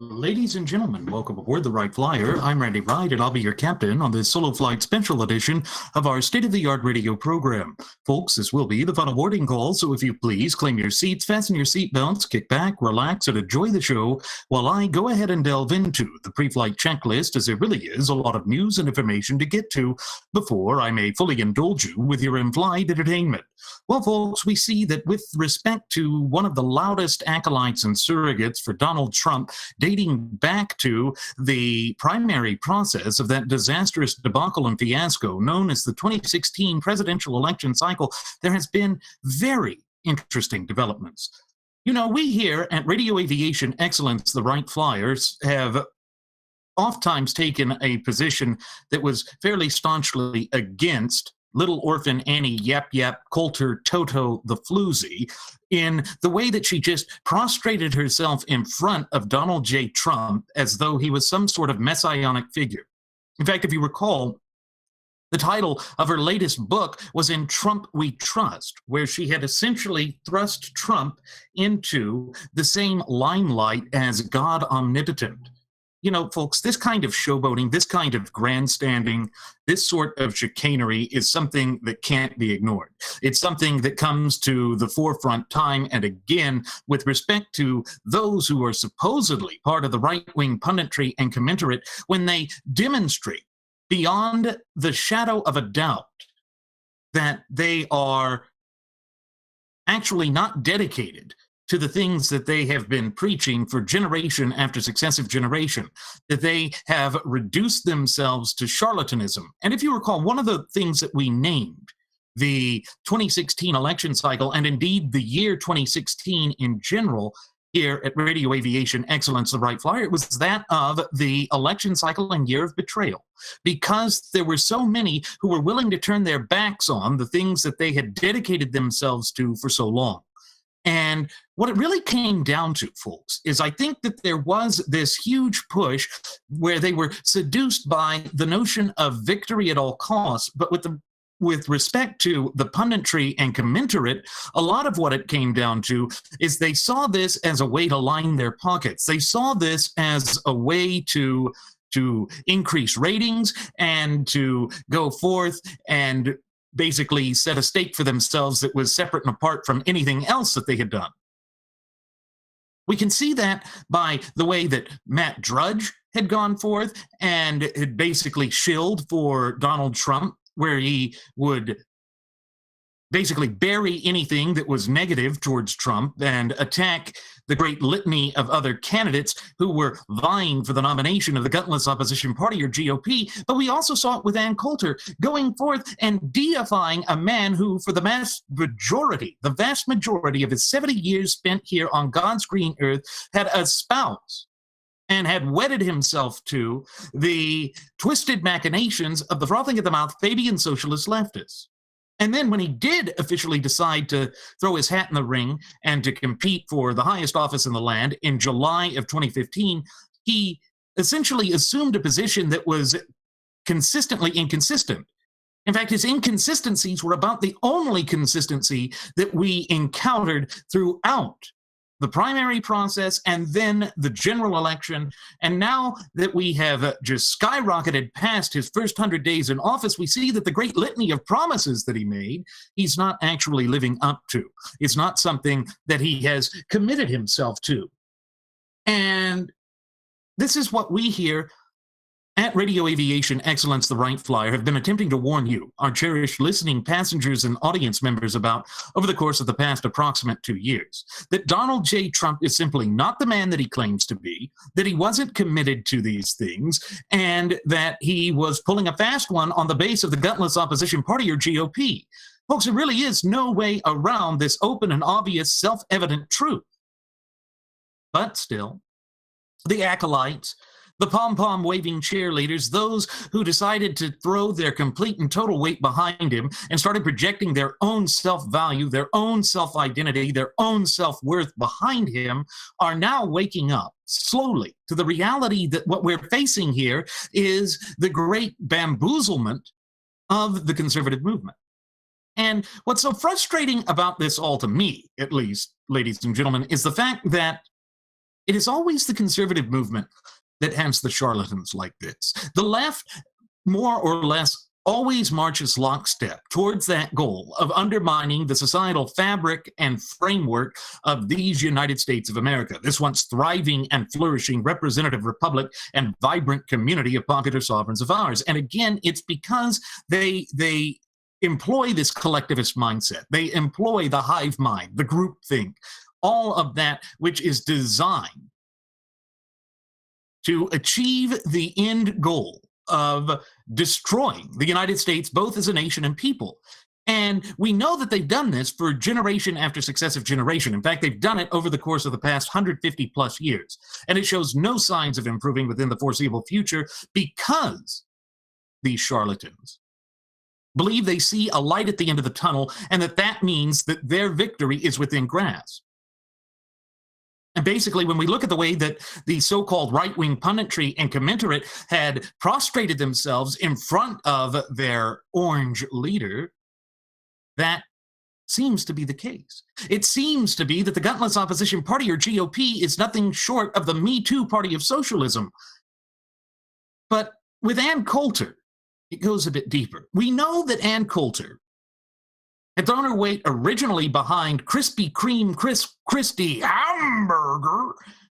Ladies and gentlemen, welcome aboard the Wright Flyer. I'm Randy Wright, and I'll be your captain on this solo flight special edition of our state-of-the-art radio program. Folks, this will be the final boarding call, so if you please, claim your seats, fasten your seatbelts, kick back, relax, and enjoy the show while I go ahead and delve into the pre-flight checklist, as there really is a lot of news and information to get to before I may fully indulge you with your in-flight entertainment. Well, folks, we see that with respect to one of the loudest acolytes and surrogates for Donald Trump, dating back to the primary process of that disastrous debacle and fiasco known as the 2016 presidential election cycle, there has been very interesting developments. You know, we here at Radio Aviation Excellence, the Wright Flyers, have oftentimes taken a position that was fairly staunchly against little orphan Annie Yap Yap Coulter Toto the Floozy in the way that she just prostrated herself in front of Donald J. Trump as though he was some sort of messianic figure. In fact, if you recall, the title of her latest book was In Trump We Trust, where she had essentially thrust Trump into the same limelight as God Omnipotent. You know, folks, this kind of showboating, this kind of grandstanding, this sort of chicanery is something that can't be ignored. It's something that comes to the forefront time and again with respect to those who are supposedly part of the right-wing punditry and commensurate when they demonstrate beyond the shadow of a doubt that they are actually not dedicated to the things that they have been preaching for generation after successive generation, that they have reduced themselves to charlatanism. And if you recall, one of the things that we named the 2016 election cycle, and indeed the year 2016 in general, here at Radio Aviation Excellence, the Wright Flyer, it was that of the election cycle and year of betrayal, because there were so many who were willing to turn their backs on the things that they had dedicated themselves to for so long. And what it really came down to, folks, is I think that there was this huge push where they were seduced by the notion of victory at all costs, but with respect to the punditry and commensurate, a lot of what it came down to is they saw this as a way to line their pockets. They saw this as a way to increase ratings and to go forth and basically set a stake for themselves that was separate and apart from anything else that they had done. We can see that by the way that Matt Drudge had gone forth and had basically shilled for Donald Trump, where he would basically bury anything that was negative towards Trump and attack the great litany of other candidates who were vying for the nomination of the gutless opposition party, or GOP. But we also saw it with Ann Coulter going forth and deifying a man who, for the vast majority of his 70 years spent here on God's green earth, had espoused and had wedded himself to the twisted machinations of the frothing at the mouth Fabian socialist leftists. And then when he did officially decide to throw his hat in the ring and to compete for the highest office in the land in July of 2015, he essentially assumed a position that was consistently inconsistent. In fact, his inconsistencies were about the only consistency that we encountered throughout the primary process and then the general election. And now that we have just skyrocketed past his first 100 days in office, we see that the great litany of promises that he made, he's not actually living up to. It's not something that he has committed himself to. And this is what we here at Radio Aviation Excellence, the Wright Flyer, have been attempting to warn you, our cherished listening passengers and audience members, about over the course of the past approximate 2 years. That Donald J. Trump is simply not the man that he claims to be, that he wasn't committed to these things, and that he was pulling a fast one on the base of the gutless opposition party, or GOP. Folks, there really is no way around this open and obvious self-evident truth. But still, the acolytes, the pom-pom waving cheerleaders, those who decided to throw their complete and total weight behind him and started projecting their own self-value, their own self-identity, their own self-worth behind him, are now waking up slowly to the reality that what we're facing here is the great bamboozlement of the conservative movement. And what's so frustrating about this all, to me at least, ladies and gentlemen, is the fact that It is always the conservative movement that has the charlatans like this. The left, more or less, always marches lockstep towards that goal of undermining the societal fabric and framework of these United States of America, this once thriving and flourishing representative republic and vibrant community of popular sovereigns of ours. And again, it's because they employ this collectivist mindset. They employ the hive mind, the groupthink, all of that which is designed to achieve the end goal of destroying the United States, both as a nation and people. And we know that they've done this for generation after successive generation. In fact, they've done it over the course of the past 150 plus years. And it shows no signs of improving within the foreseeable future because these charlatans believe they see a light at the end of the tunnel and that means that their victory is within grasp. And basically, when we look at the way that the so-called right-wing punditry and commensurate had prostrated themselves in front of their orange leader, that seems to be the case. It seems to be that the gutless opposition party, or GOP, is nothing short of the Me Too party of socialism. But with Ann Coulter, it goes a bit deeper. We know that Ann Coulter had thrown her weight originally behind Krispy Kreme Christie hamburger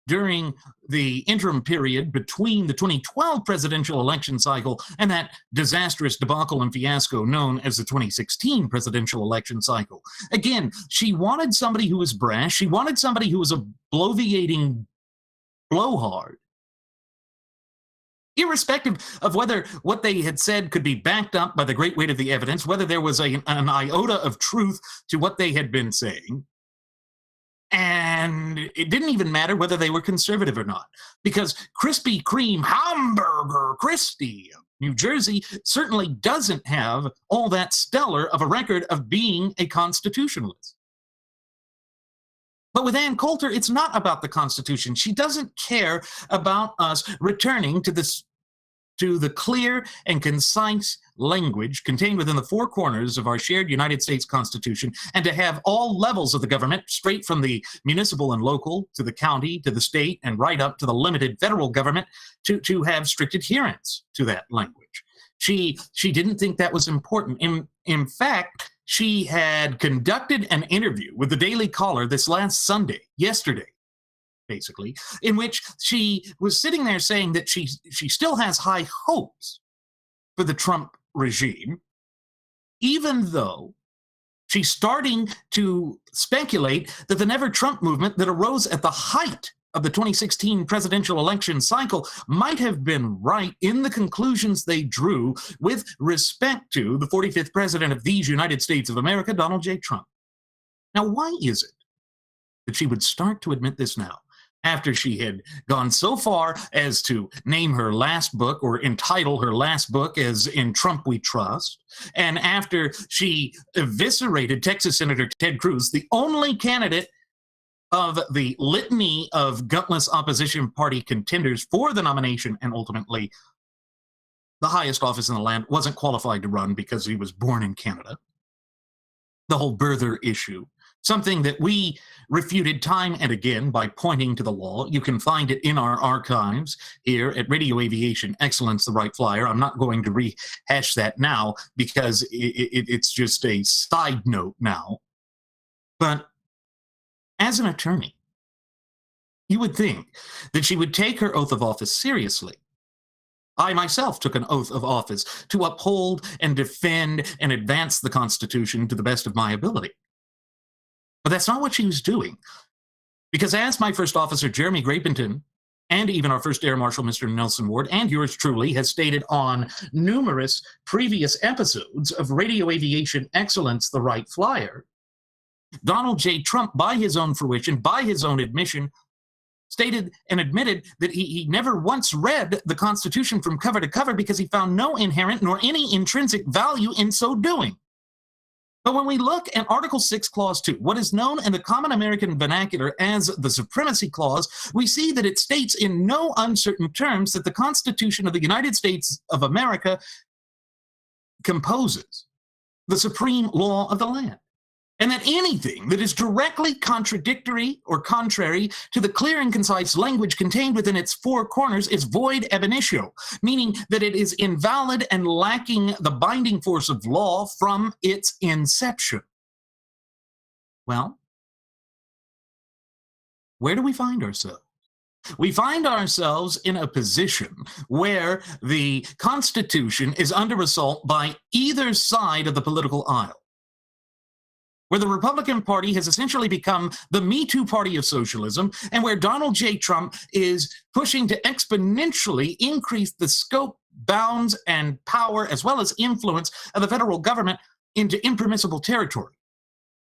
during the interim period between the 2012 presidential election cycle and that disastrous debacle and fiasco known as the 2016 presidential election cycle. Again, she wanted somebody who was brash. She wanted somebody who was a bloviating blowhard, irrespective of whether what they had said could be backed up by the great weight of the evidence, whether there was an iota of truth to what they had been saying. And it didn't even matter whether they were conservative or not, because Krispy Kreme hamburger Christie of New Jersey certainly doesn't have all that stellar of a record of being a constitutionalist. But with Ann Coulter, it's not about the Constitution. She doesn't care about us returning to the clear and concise language contained within the four corners of our shared United States Constitution, and to have all levels of the government, straight from the municipal and local to the county to the state and right up to the limited federal government, to have strict adherence to that language. She didn't think that was important. In fact, she had conducted an interview with the Daily Caller this last Sunday, yesterday, basically, in which she was sitting there saying that she still has high hopes for the Trump regime, even though she's starting to speculate that the Never Trump movement that arose at the height of the 2016 presidential election cycle might have been right in the conclusions they drew with respect to the 45th president of these United States of America, Donald J. Trump. Now, why is it that she would start to admit this now, after she had gone so far as to name her last book, or entitle her last book as In Trump We Trust, and after she eviscerated Texas Senator Ted Cruz, the only candidate of the litany of gutless opposition party contenders for the nomination, and ultimately the highest office in the land, wasn't qualified to run because he was born in Canada. The whole birther issue, something that we refuted time and again by pointing to the law. You can find it in our archives here at Radio Aviation Excellence, the Wright Flyer. I'm not going to rehash that now because it's just a side note now. But as an attorney, you would think that she would take her oath of office seriously. I myself took an oath of office to uphold and defend and advance the Constitution to the best of my ability. But that's not what she was doing. Because as my first officer, Jeremy Grapington, and even our first Air Marshal, Mr. Nelson Ward, and yours truly, has stated on numerous previous episodes of Radio Aviation Excellence, the Wright Flyer, Donald J. Trump, by his own fruition, by his own admission, stated and admitted that he never once read the Constitution from cover to cover because he found no inherent nor any intrinsic value in so doing. But when we look at Article 6, Clause 2, what is known in the common American vernacular as the Supremacy Clause, we see that it states in no uncertain terms that the Constitution of the United States of America composes the supreme law of the land. and that anything that is directly contradictory or contrary to the clear and concise language contained within its four corners is void ab initio, meaning that it is invalid and lacking the binding force of law from its inception. Well, where do we find ourselves? We find ourselves in a position where the Constitution is under assault by either side of the political aisle, where the Republican Party has essentially become the Me Too party of socialism, and where Donald J. Trump is pushing to exponentially increase the scope, bounds, and power, as well as influence of the federal government into impermissible territory,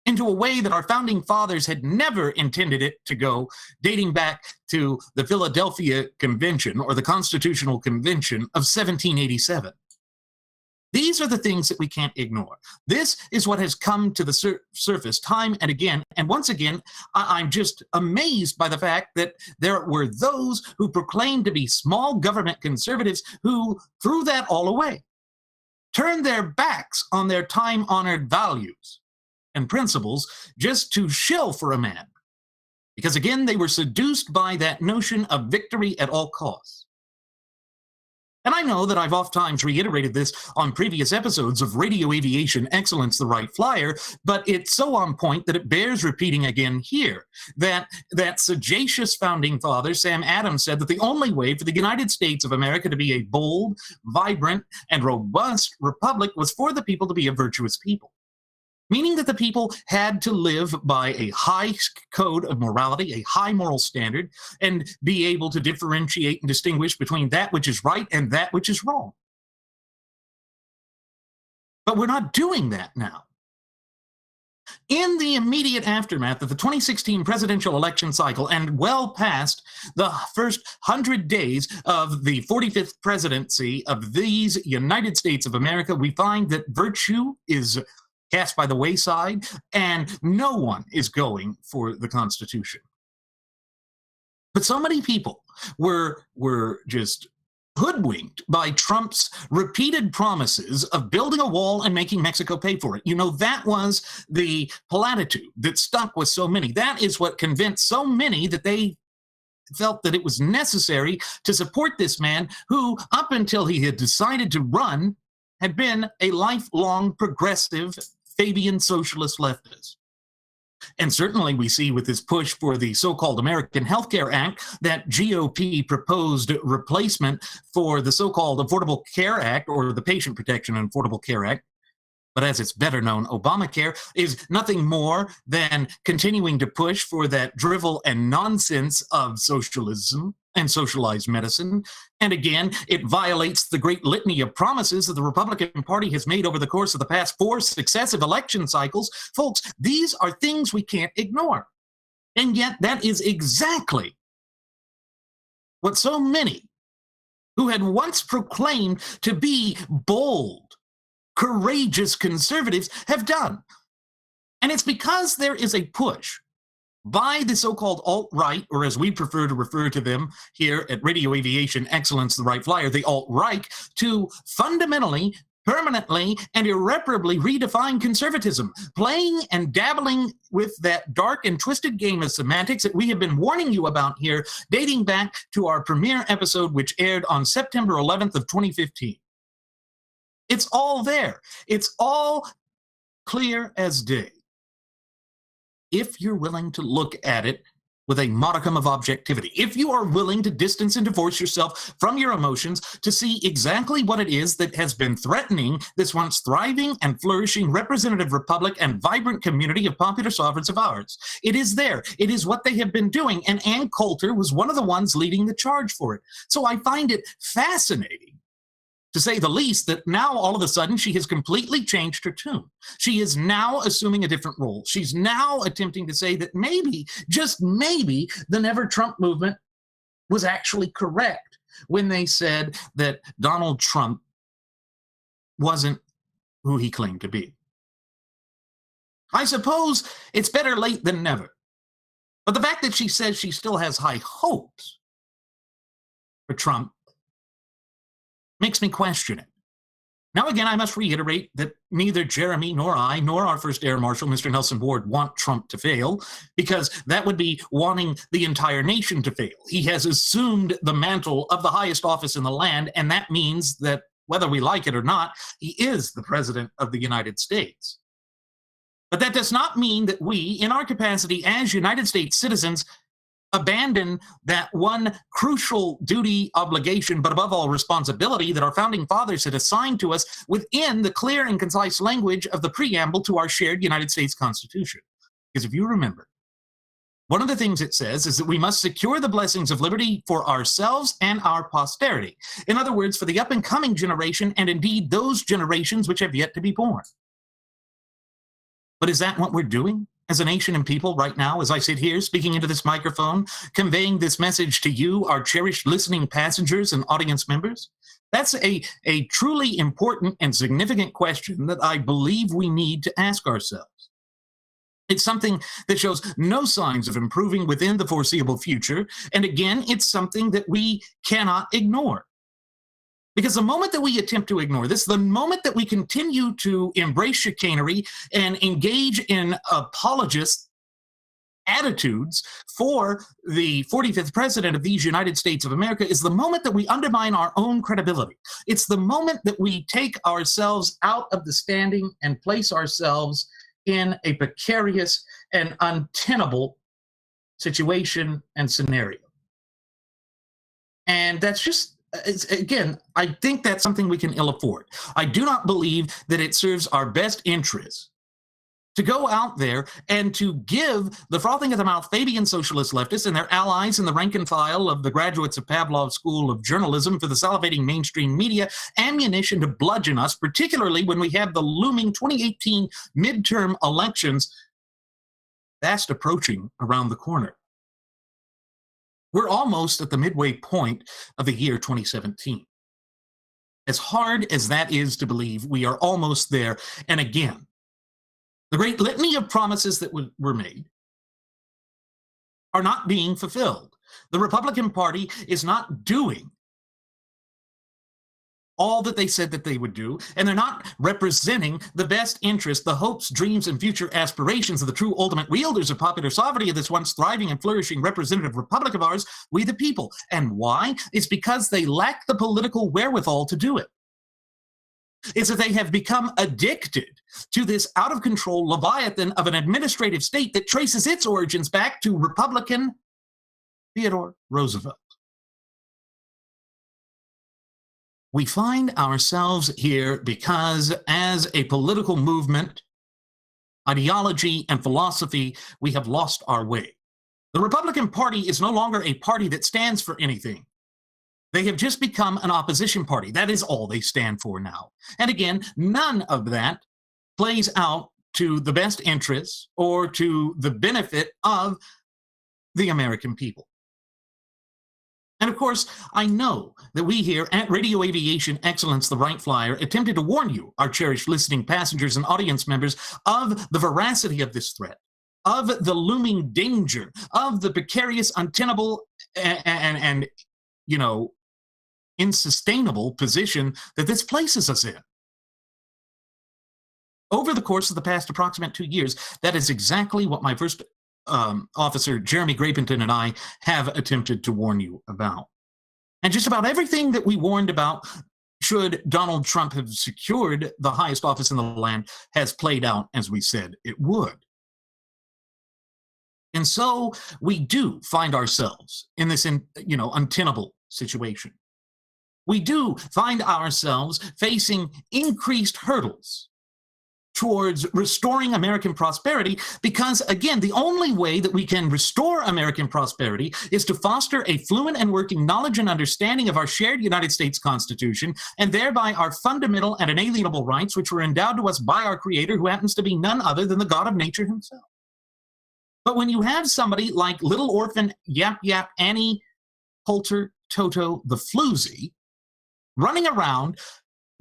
into a way that our founding fathers had never intended it to go, dating back to the Philadelphia Convention or the Constitutional Convention of 1787. These are the things that we can't ignore. This is what has come to the surface time and again. And once again, I'm just amazed by the fact that there were those who proclaimed to be small government conservatives who threw that all away, turned their backs on their time-honored values and principles just to shill for a man. Because again, they were seduced by that notion of victory at all costs. And I know that I've oft-times reiterated this on previous episodes of Radio Aviation Excellence, the Wright Flyer, but it's so on point that it bears repeating again here, that sagacious founding father, Sam Adams, said that the only way for the United States of America to be a bold, vibrant, and robust republic was for the people to be a virtuous people. Meaning that the people had to live by a high code of morality, a high moral standard, and be able to differentiate and distinguish between that which is right and that which is wrong. But we're not doing that now. In the immediate aftermath of the 2016 presidential election cycle and well past the first 100 days of the 45th presidency of these United States of America, we find that virtue is cast by the wayside, and no one is going for the Constitution. But so many people were just hoodwinked by Trump's repeated promises of building a wall and making Mexico pay for it. You know, that was the platitude that stuck with so many. That is what convinced so many that they felt that it was necessary to support this man who, up until he had decided to run, had been a lifelong progressive Fabian socialist leftist. And certainly we see with this push for the so-called American Health Care Act that GOP proposed replacement for the so-called Affordable Care Act, or the Patient Protection and Affordable Care Act, but as it's better known, Obamacare, is nothing more than continuing to push for that drivel and nonsense of socialism and socialized medicine. And again, it violates the great litany of promises that the Republican Party has made over the course of the past 4 successive election cycles. Folks, these are things we can't ignore. And yet that is exactly what so many who had once proclaimed to be bold, courageous conservatives have done. And it's because there is a push by the so-called alt-right, or as we prefer to refer to them here at Radio Aviation Excellence, the Wright Flyer, the alt-right, to fundamentally, permanently, and irreparably redefine conservatism, playing and dabbling with that dark and twisted game of semantics that we have been warning you about here, dating back to our premiere episode, which aired on September 11th of 2015. It's all there. It's all clear as day, if you're willing to look at it with a modicum of objectivity, if you are willing to distance and divorce yourself from your emotions to see exactly what it is that has been threatening this once thriving and flourishing representative republic and vibrant community of popular sovereigns of ours. It is there. It is what they have been doing, and Ann Coulter was one of the ones leading the charge for it. So I find it fascinating, to say the least, that now all of a sudden she has completely changed her tune. She is now assuming a different role. She's now attempting to say that maybe, just maybe, the Never Trump movement was actually correct when they said that Donald Trump wasn't who he claimed to be. I suppose it's better late than never. But the fact that she says she still has high hopes for Trump makes me question it. Now, again, I must reiterate that neither Jeremy nor I, nor our first Air Marshal, Mr. Nelson Ward, want Trump to fail, because that would be wanting the entire nation to fail. He has assumed the mantle of the highest office in the land, and that means that whether we like it or not, he is the President of the United States. But that does not mean that we, in our capacity as United States citizens, abandon that one crucial duty, obligation, but above all responsibility that our founding fathers had assigned to us within the clear and concise language of the preamble to our shared United States Constitution. Because if you remember, one of the things it says is that we must secure the blessings of liberty for ourselves and our posterity. In other words, for the up and coming generation, and indeed those generations which have yet to be born. But is that what we're doing as a nation and people right now, as I sit here speaking into this microphone, conveying this message to you, our cherished listening passengers and audience members? That's a truly important and significant question that I believe we need to ask ourselves. It's something that shows no signs of improving within the foreseeable future. And again, it's something that we cannot ignore. Because the moment that we attempt to ignore this, the moment that we continue to embrace chicanery and engage in apologist attitudes for the 45th president of these United States of America, is the moment that we undermine our own credibility. It's the moment that we take ourselves out of the standing and place ourselves in a precarious and untenable situation and scenario. And that's just, again, I think that's something we can ill afford. I do not believe that it serves our best interests to go out there and to give the frothing at the mouth Fabian socialist leftists and their allies in the rank and file of the graduates of Pavlov's School of Journalism for the salivating mainstream media ammunition to bludgeon us, particularly when we have the looming 2018 midterm elections fast approaching around the corner. We're almost at the midway point of the year 2017. As hard as that is to believe, we are almost there. And again, the great litany of promises that were made are not being fulfilled. The Republican Party is not doing all that they said that they would do, and they're not representing the best interest, the hopes, dreams, and future aspirations of the true ultimate wielders of popular sovereignty of this once thriving and flourishing representative republic of ours, we the people. And why? It's because they lack the political wherewithal to do it. It's that they have become addicted to this out-of-control leviathan of an administrative state that traces its origins back to Republican Theodore Roosevelt. We find ourselves here because, as a political movement, ideology, and philosophy, we have lost our way. The Republican Party is no longer a party that stands for anything. They have just become an opposition party. That is all they stand for now. And again, none of that plays out to the best interests or to the benefit of the American people. And of course, I know that we here at Radio Aviation Excellence, the Wright Flyer, attempted to warn you, our cherished listening passengers and audience members, of the veracity of this threat, of the looming danger, of the precarious, untenable, and unsustainable position that this places us in. Over the course of the past approximate 2 years, that is exactly what my first officer, Jeremy Grapington, and I have attempted to warn you about. And just about everything that we warned about, should Donald Trump have secured the highest office in the land, has played out as we said it would. And so we do find ourselves in this, untenable situation. We do find ourselves facing increased hurdles towards restoring American prosperity because, again, the only way that we can restore American prosperity is to foster a fluent and working knowledge and understanding of our shared United States Constitution, and thereby our fundamental and inalienable rights, which were endowed to us by our Creator, who happens to be none other than the God of nature himself. But when you have somebody like little orphan Yap Yap Annie Coulter Toto the Floozy running around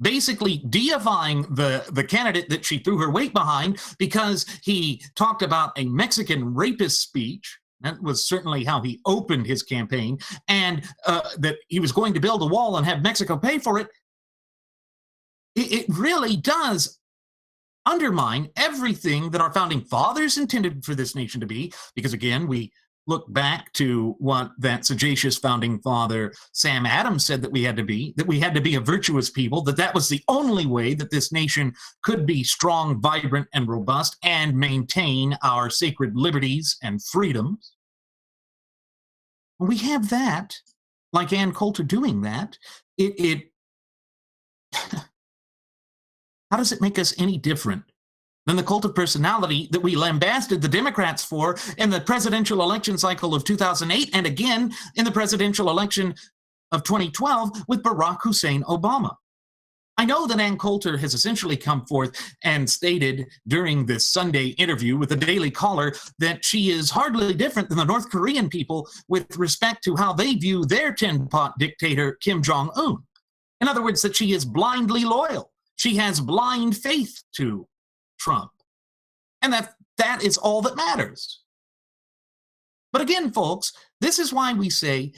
basically deifying the candidate that she threw her weight behind because he talked about a Mexican rapist speech. That was certainly how he opened his campaign, and that he was going to build a wall and have Mexico pay for it. It really does undermine everything that our founding fathers intended for this nation to be, because again, we look back to what that sagacious founding father Sam Adams said that we had to be, that we had to be a virtuous people, that that was the only way that this nation could be strong, vibrant, and robust and maintain our sacred liberties and freedoms. When we have that, like Ann Coulter doing that, it how does it make us any different than the cult of personality that we lambasted the Democrats for in the presidential election cycle of 2008 and again in the presidential election of 2012 with Barack Hussein Obama? I know that Ann Coulter has essentially come forth and stated during this Sunday interview with the Daily Caller that she is hardly different than the North Korean people with respect to how they view their tin-pot dictator Kim Jong-un. In other words, that she is blindly loyal. She has blind faith to Trump. And that is all that matters. But again, folks, this is why we say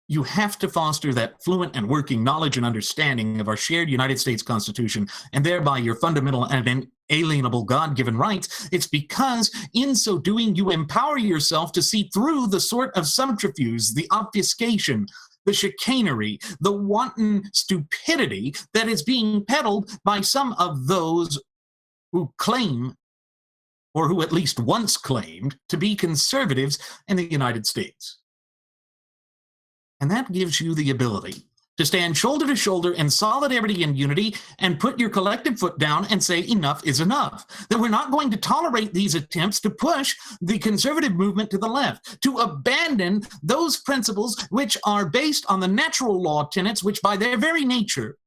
you have to foster that fluent and working knowledge and understanding of our shared United States Constitution, and thereby your fundamental and inalienable God-given rights. It's because in so doing, you empower yourself to see through the sort of subterfuge, the obfuscation, the chicanery, the wanton stupidity that is being peddled by some of those who claim, or who at least once claimed, to be conservatives in the United States. And that gives you the ability to stand shoulder to shoulder in solidarity and unity and put your collective foot down and say enough is enough. That we're not going to tolerate these attempts to push the conservative movement to the left, to abandon those principles which are based on the natural law tenets, which by their very nature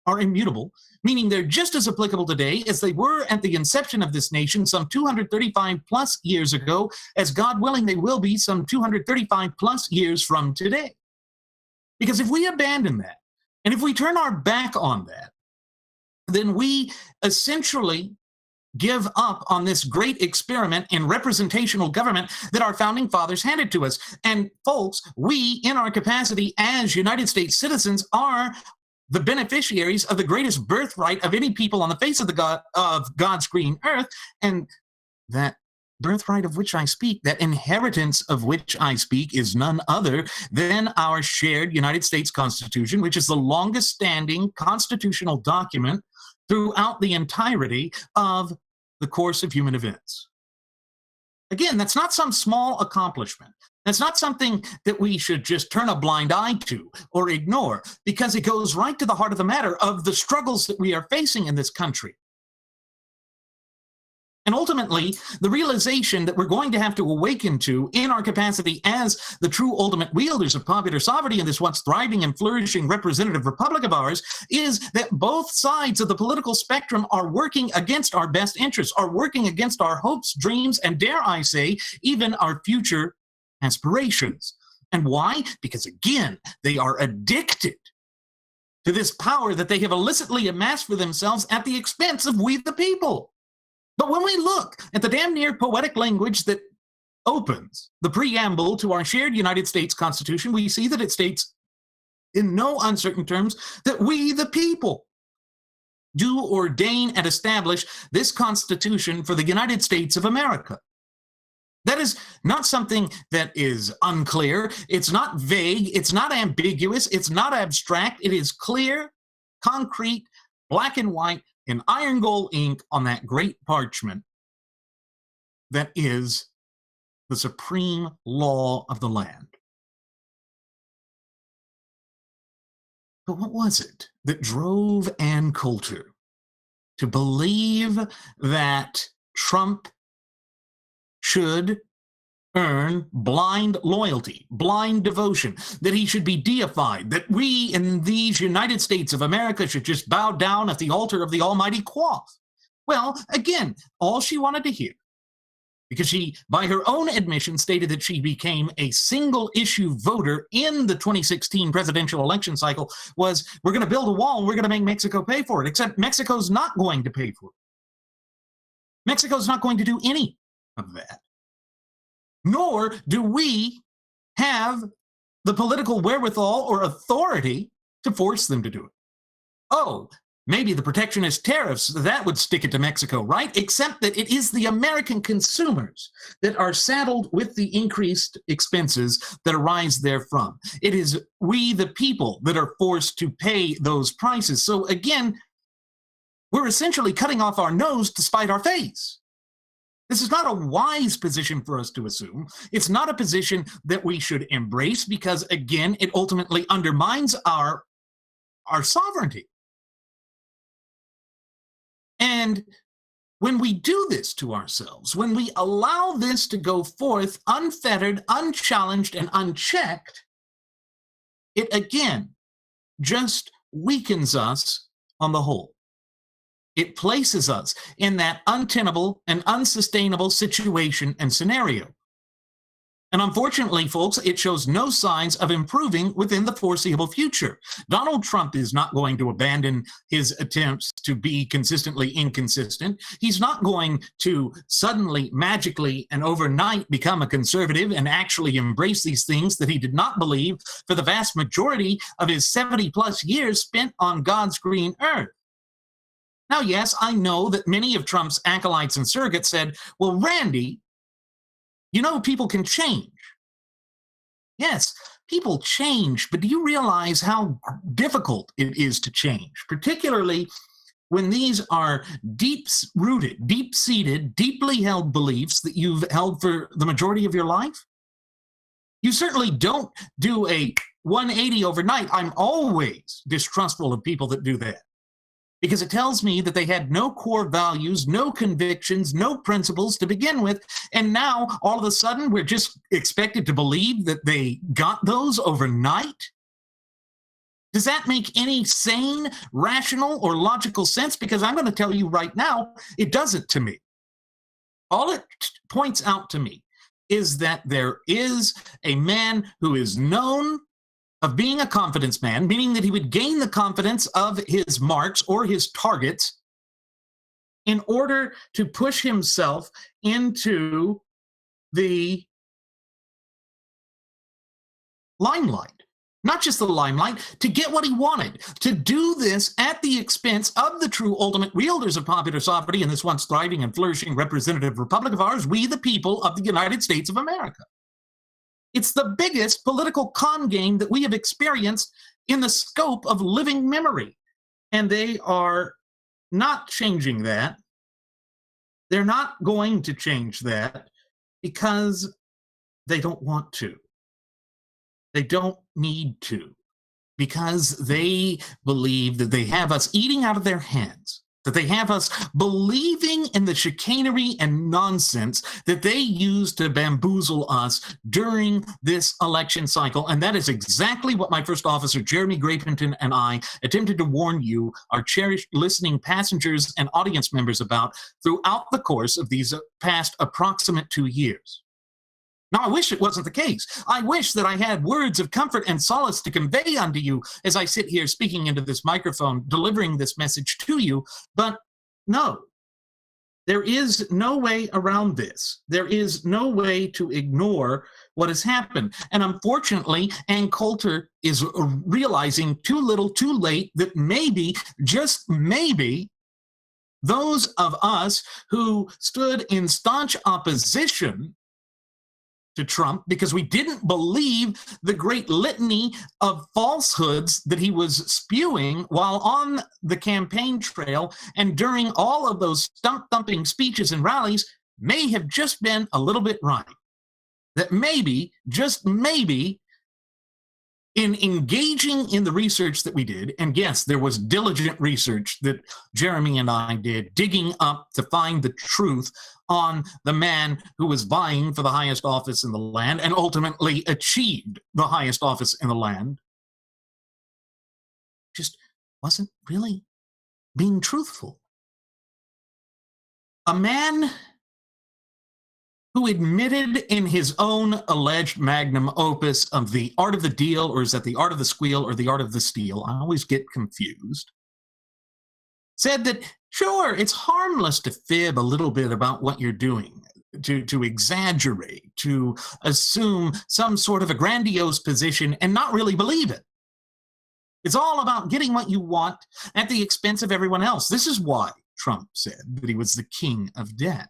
are immutable, meaning they're just as applicable today as they were at the inception of this nation some 235 plus years ago, as God willing they will be some 235 plus years from today. Because if we abandon that, and if we turn our back on that, then we essentially give up on this great experiment in representational government that our founding fathers handed to us. And folks, we, in our capacity as United States citizens, are the beneficiaries of the greatest birthright of any people on the face of God's green earth, and that birthright of which I speak, that inheritance of which I speak, is none other than our shared United States Constitution, which is the longest standing constitutional document throughout the entirety of the course of human events. Again, that's not some small accomplishment. That's not something that we should just turn a blind eye to or ignore, because it goes right to the heart of the matter of the struggles that we are facing in this country. And ultimately, the realization that we're going to have to awaken to in our capacity as the true ultimate wielders of popular sovereignty in this once thriving and flourishing representative republic of ours is that both sides of the political spectrum are working against our best interests, are working against our hopes, dreams, and dare I say, even our future aspirations. And why? Because again, they are addicted to this power that they have illicitly amassed for themselves at the expense of we the people. But when we look at the damn near poetic language that opens the preamble to our shared United States Constitution, we see that it states in no uncertain terms that we, the people, do ordain and establish this Constitution for the United States of America. That is not something that is unclear. It's not vague. It's not ambiguous. It's not abstract. It is clear, concrete, black and white, in iron gold ink on that great parchment that is the supreme law of the land. But what was it that drove Ann Coulter to believe that Trump should earn blind loyalty, blind devotion, that he should be deified, that we in these United States of America should just bow down at the altar of the almighty Quaff? Well, again, all she wanted to hear, because she, by her own admission, stated that she became a single-issue voter in the 2016 presidential election cycle, was we're going to build a wall, we're going to make Mexico pay for it, except Mexico's not going to pay for it. Mexico's not going to do any of that. Nor do we have the political wherewithal or authority to force them to do it. Oh, Maybe the protectionist tariffs, that would stick it to Mexico, right? Except that it is the American consumers that are saddled with the increased expenses that arise therefrom. It is we, the people, that are forced to pay those prices. So again, we're essentially cutting off our nose to spite our face. This is not a wise position for us to assume. It's not a position that we should embrace because, again, it ultimately undermines our sovereignty. And when we do this to ourselves, when we allow this to go forth unfettered, unchallenged, and unchecked, it again just weakens us on the whole. It places us in that untenable and unsustainable situation and scenario. And unfortunately, folks, it shows no signs of improving within the foreseeable future. Donald Trump is not going to abandon his attempts to be consistently inconsistent. He's not going to suddenly, magically, and overnight become a conservative and actually embrace these things that he did not believe for the vast majority of his 70-plus years spent on God's green earth. Now, yes, I know that many of Trump's acolytes and surrogates said, well, Randy, you know, people can change. Yes, people change, but do you realize how difficult it is to change, particularly when these are deep-rooted, deep-seated, deeply held beliefs that you've held for the majority of your life? You certainly don't do a 180 overnight. I'm always distrustful of people that do that, because it tells me that they had no core values, no convictions, no principles to begin with, and now all of a sudden we're just expected to believe that they got those overnight? Does that make any sane, rational, or logical sense? Because I'm going to tell you right now, it doesn't to me. All it points out to me is that there is a man who is known of being a confidence man, meaning that he would gain the confidence of his marks or his targets in order to push himself into the limelight. Not just the limelight, to get what he wanted, to do this at the expense of the true ultimate wielders of popular sovereignty in this once thriving and flourishing representative republic of ours, we the people of the United States of America. It's the biggest political con game that we have experienced in the scope of living memory. And they are not changing that. They're not going to change that because they don't want to. They don't need to, because they believe that they have us eating out of their hands, that they have us believing in the chicanery and nonsense that they use to bamboozle us during this election cycle. And that is exactly what my first officer, Jeremy Grapington, and I attempted to warn you, our cherished listening passengers and audience members, about throughout the course of these past approximate 2 years. Now, I wish it wasn't the case. I wish that I had words of comfort and solace to convey unto you as I sit here speaking into this microphone, delivering this message to you. But no, there is no way around this. There is no way to ignore what has happened. And unfortunately, Ann Coulter is realizing too little, too late, that maybe, just maybe, those of us who stood in staunch opposition to Trump because we didn't believe the great litany of falsehoods that he was spewing while on the campaign trail and during all of those stump-thumping speeches and rallies, may have just been a little bit right. That maybe, just maybe, in engaging in the research that we did, and yes, there was diligent research that Jeremy and I did, digging up to find the truth on the man who was vying for the highest office in the land and ultimately achieved the highest office in the land, just wasn't really being truthful. A man who admitted in his own alleged magnum opus of The Art of the Deal, or is that The Art of the Squeal or The Art of the Steal? I always get confused. Said that, sure, it's harmless to fib a little bit about what you're doing, to exaggerate, to assume some sort of a grandiose position and not really believe it. It's all about getting what you want at the expense of everyone else. This is why Trump said that he was the king of debt.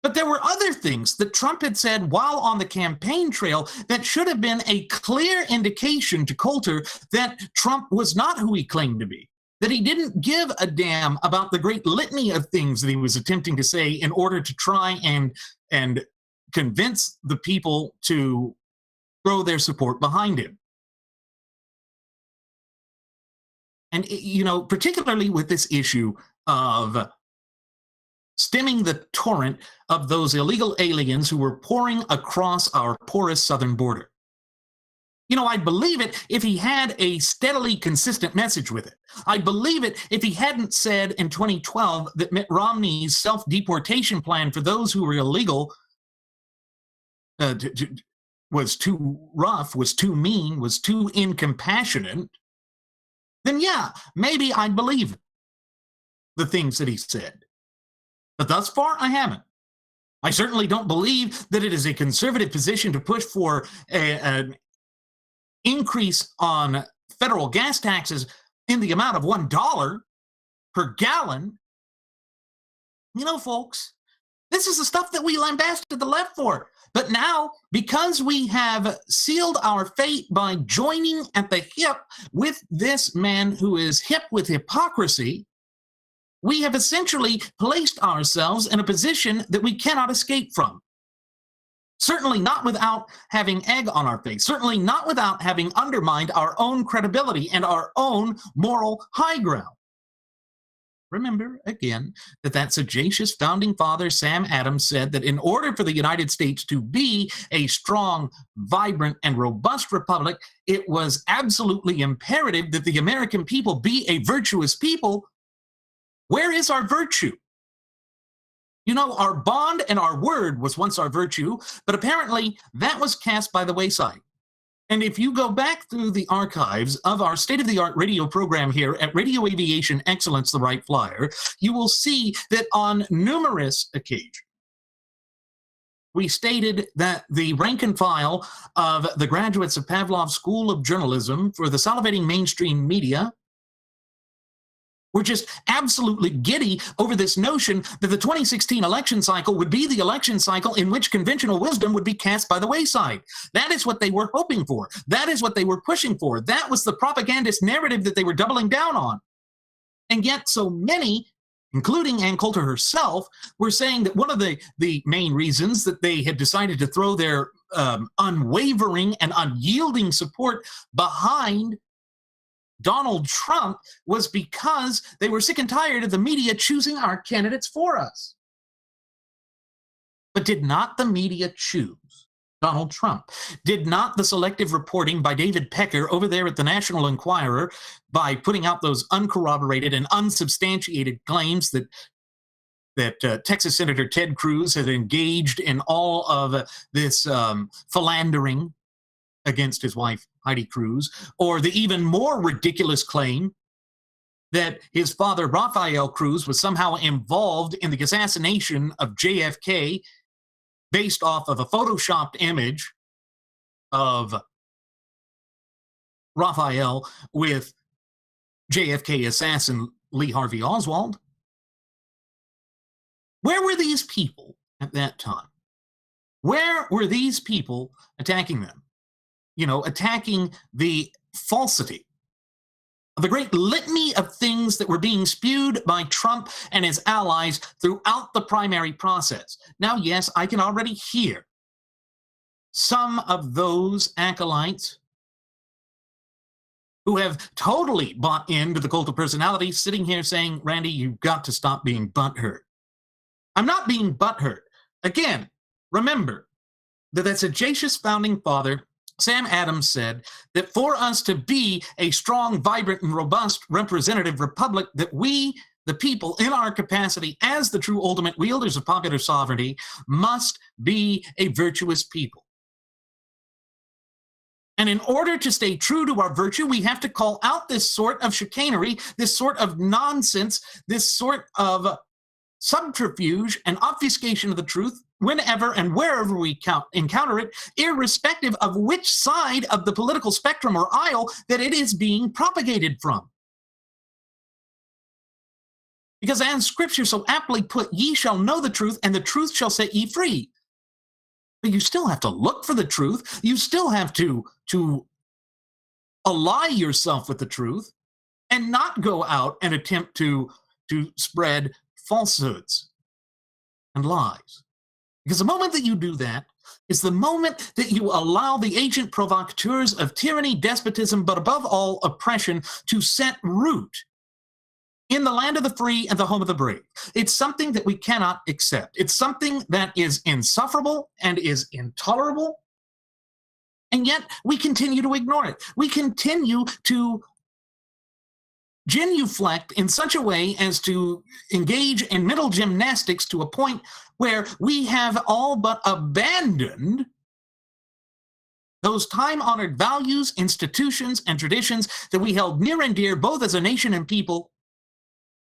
But there were other things that Trump had said while on the campaign trail that should have been a clear indication to Coulter that Trump was not who he claimed to be, that he didn't give a damn about the great litany of things that he was attempting to say in order to try and convince the people to throw their support behind him. And, particularly with this issue of stemming the torrent of those illegal aliens who were pouring across our porous southern border. I'd believe it if he had a steadily consistent message with it. I'd believe it if he hadn't said in 2012 that Mitt Romney's self-deportation plan for those who were illegal was too rough, was too mean, was too incompassionate. Then yeah, maybe I'd believe the things that he said. But thus far, I haven't. I certainly don't believe that it is a conservative position to push for an increase on federal gas taxes in the amount of $1 per gallon. Folks, this is the stuff that we lambasted the left for. But now, because we have sealed our fate by joining at the hip with this man who is hip with hypocrisy, we have essentially placed ourselves in a position that we cannot escape from. Certainly not without having egg on our face. Certainly not without having undermined our own credibility and our own moral high ground. Remember, again, that sagacious founding father, Sam Adams, said that in order for the United States to be a strong, vibrant, and robust republic, it was absolutely imperative that the American people be a virtuous people. Where is our virtue? Our bond and our word was once our virtue, but apparently that was cast by the wayside. And if you go back through the archives of our state-of-the-art radio program here at Radio Aviation Excellence, the Wright Flyer, you will see that on numerous occasions, we stated that the rank and file of the graduates of Pavlov's School of Journalism for the salivating mainstream media were just absolutely giddy over this notion that the 2016 election cycle would be the election cycle in which conventional wisdom would be cast by the wayside. That is what they were hoping for. That is what they were pushing for. That was the propagandist narrative that they were doubling down on. And yet so many, including Ann Coulter herself, were saying that one of the main reasons that they had decided to throw their unwavering and unyielding support behind Donald Trump was because they were sick and tired of the media choosing our candidates for us. But did not the media choose Donald Trump? Did not the selective reporting by David Pecker over there at the National Enquirer, by putting out those uncorroborated and unsubstantiated claims that Texas Senator Ted Cruz had engaged in all of this philandering against his wife, Heidi Cruz, or the even more ridiculous claim that his father, Rafael Cruz, was somehow involved in the assassination of JFK based off of a photoshopped image of Rafael with JFK assassin Lee Harvey Oswald? Where were these people at that time? Where were these people attacking them? Attacking the falsity of the great litany of things that were being spewed by Trump and his allies throughout the primary process. Now, yes, I can already hear some of those acolytes who have totally bought into the cult of personality sitting here saying, Randy, you've got to stop being butthurt. I'm not being butthurt. Again, remember that sagacious founding father, Sam Adams, said that for us to be a strong, vibrant, and robust representative republic, that we, the people, in our capacity as the true ultimate wielders of popular sovereignty, must be a virtuous people. And in order to stay true to our virtue, we have to call out this sort of chicanery, this sort of nonsense, this sort of subterfuge, and obfuscation of the truth whenever and wherever we encounter it, irrespective of which side of the political spectrum or aisle that it is being propagated from. Because as Scripture so aptly put, ye shall know the truth, and the truth shall set ye free. But you still have to look for the truth. You still have to ally yourself with the truth and not go out and attempt to spread falsehoods and lies. Because the moment that you do that is the moment that you allow the agent provocateurs of tyranny, despotism, but above all oppression, to set root in the land of the free and the home of the brave. It's something that we cannot accept. It's something that is insufferable and is intolerable, and yet we continue to ignore it. We continue to genuflect in such a way as to engage in mental gymnastics to a point where we have all but abandoned those time-honored values, institutions, and traditions that we held near and dear both as a nation and people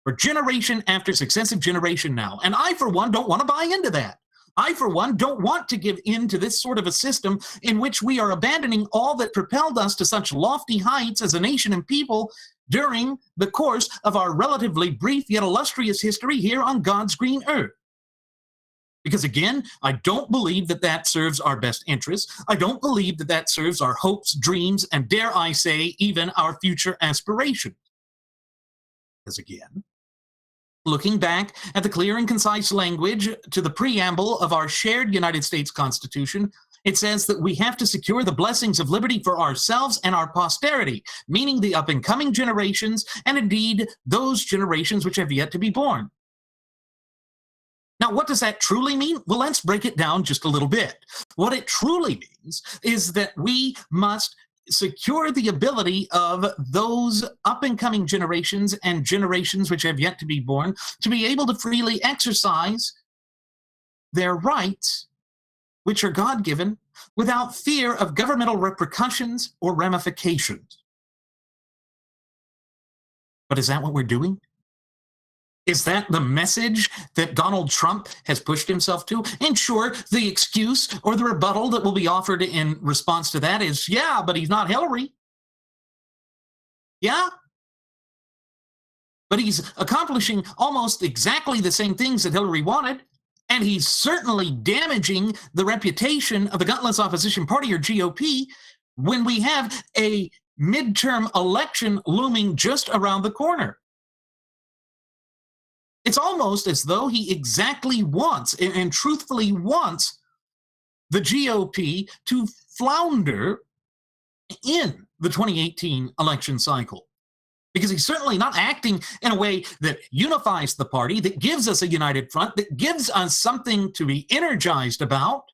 for generation after successive generation now. And I, for one, don't want to buy into that. I, for one, don't want to give in to this sort of a system in which we are abandoning all that propelled us to such lofty heights as a nation and people during the course of our relatively brief yet illustrious history here on God's green earth. Because again, I don't believe that that serves our best interests. I don't believe that that serves our hopes, dreams, and dare I say, even our future aspirations. Because again, looking back at the clear and concise language to the preamble of our shared United States Constitution, it says that we have to secure the blessings of liberty for ourselves and our posterity, meaning the up-and-coming generations, and indeed those generations which have yet to be born. Now, what does that truly mean? Well, let's break it down just a little bit. What it truly means is that we must secure the ability of those up-and-coming generations and generations which have yet to be born to be able to freely exercise their rights, which are God-given, without fear of governmental repercussions or ramifications. But is that what we're doing? Is that the message that Donald Trump has pushed himself to? And sure, the excuse or the rebuttal that will be offered in response to that is, yeah, but he's not Hillary. Yeah? But he's accomplishing almost exactly the same things that Hillary wanted, and he's certainly damaging the reputation of the gutless opposition party, or GOP, when we have a midterm election looming just around the corner. It's almost as though he exactly wants, and truthfully wants, the GOP to flounder in the 2018 election cycle. Because he's certainly not acting in a way that unifies the party, that gives us a united front, that gives us something to be energized about.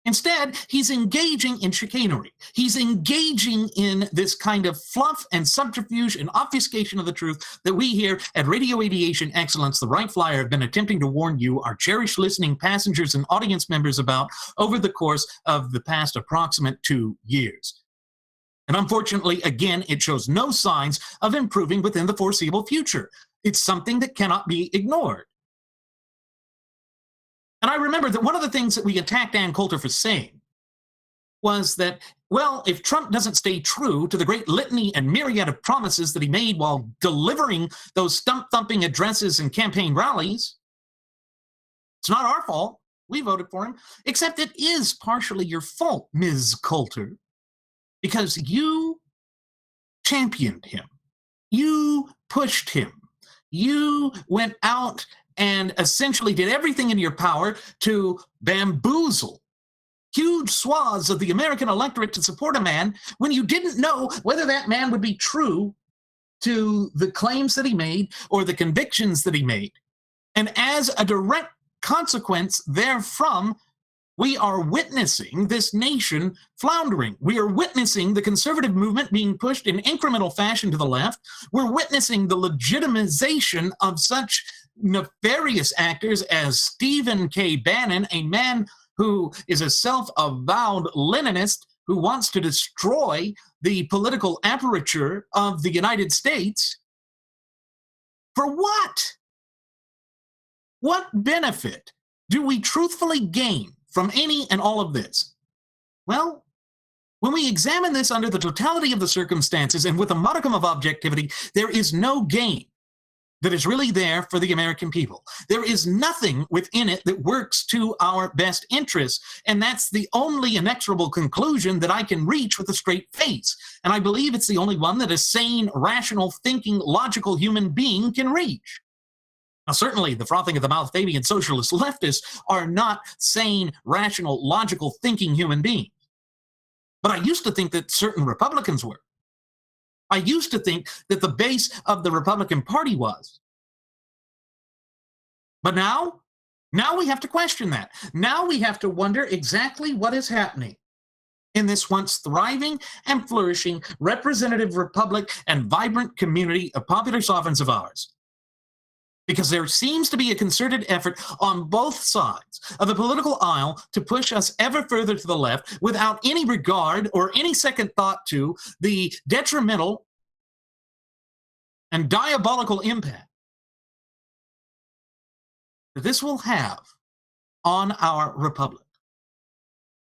Instead, he's engaging in chicanery. He's engaging in this kind of fluff and subterfuge and obfuscation of the truth that we here at Radio Aviation Excellence, the Wright Flyer, have been attempting to warn you, our cherished listening passengers and audience members, about over the course of the past approximate 2 years. And unfortunately, again, it shows no signs of improving within the foreseeable future. It's something that cannot be ignored. And I remember that one of the things that we attacked Ann Coulter for saying was that, well, if Trump doesn't stay true to the great litany and myriad of promises that he made while delivering those stump-thumping addresses and campaign rallies, it's not our fault. We voted for him. Except it is partially your fault, Ms. Coulter, because you championed him. You pushed him. You went out and essentially did everything in your power to bamboozle huge swaths of the American electorate to support a man when you didn't know whether that man would be true to the claims that he made or the convictions that he made. And as a direct consequence therefrom, we are witnessing this nation floundering. We are witnessing the conservative movement being pushed in incremental fashion to the left. We're witnessing the legitimization of such nefarious actors as Stephen K. Bannon, a man who is a self-avowed Leninist who wants to destroy the political apparature of the United States. For what? What benefit do we truthfully gain from any and all of this? Well, when we examine this under the totality of the circumstances and with a modicum of objectivity, there is no gain that is really there for the American people. There is nothing within it that works to our best interests, and that's the only inexorable conclusion that I can reach with a straight face. And I believe it's the only one that a sane, rational, thinking, logical human being can reach. Now, certainly, the frothing at the mouth Fabian socialist leftists are not sane, rational, logical, thinking human beings. But I used to think that certain Republicans were. I used to think that the base of the Republican Party was. But now we have to question that. Now we have to wonder exactly what is happening in this once thriving and flourishing representative republic and vibrant community of popular sovereigns of ours. Because there seems to be a concerted effort on both sides of the political aisle to push us ever further to the left without any regard or any second thought to the detrimental and diabolical impact that this will have on our republic.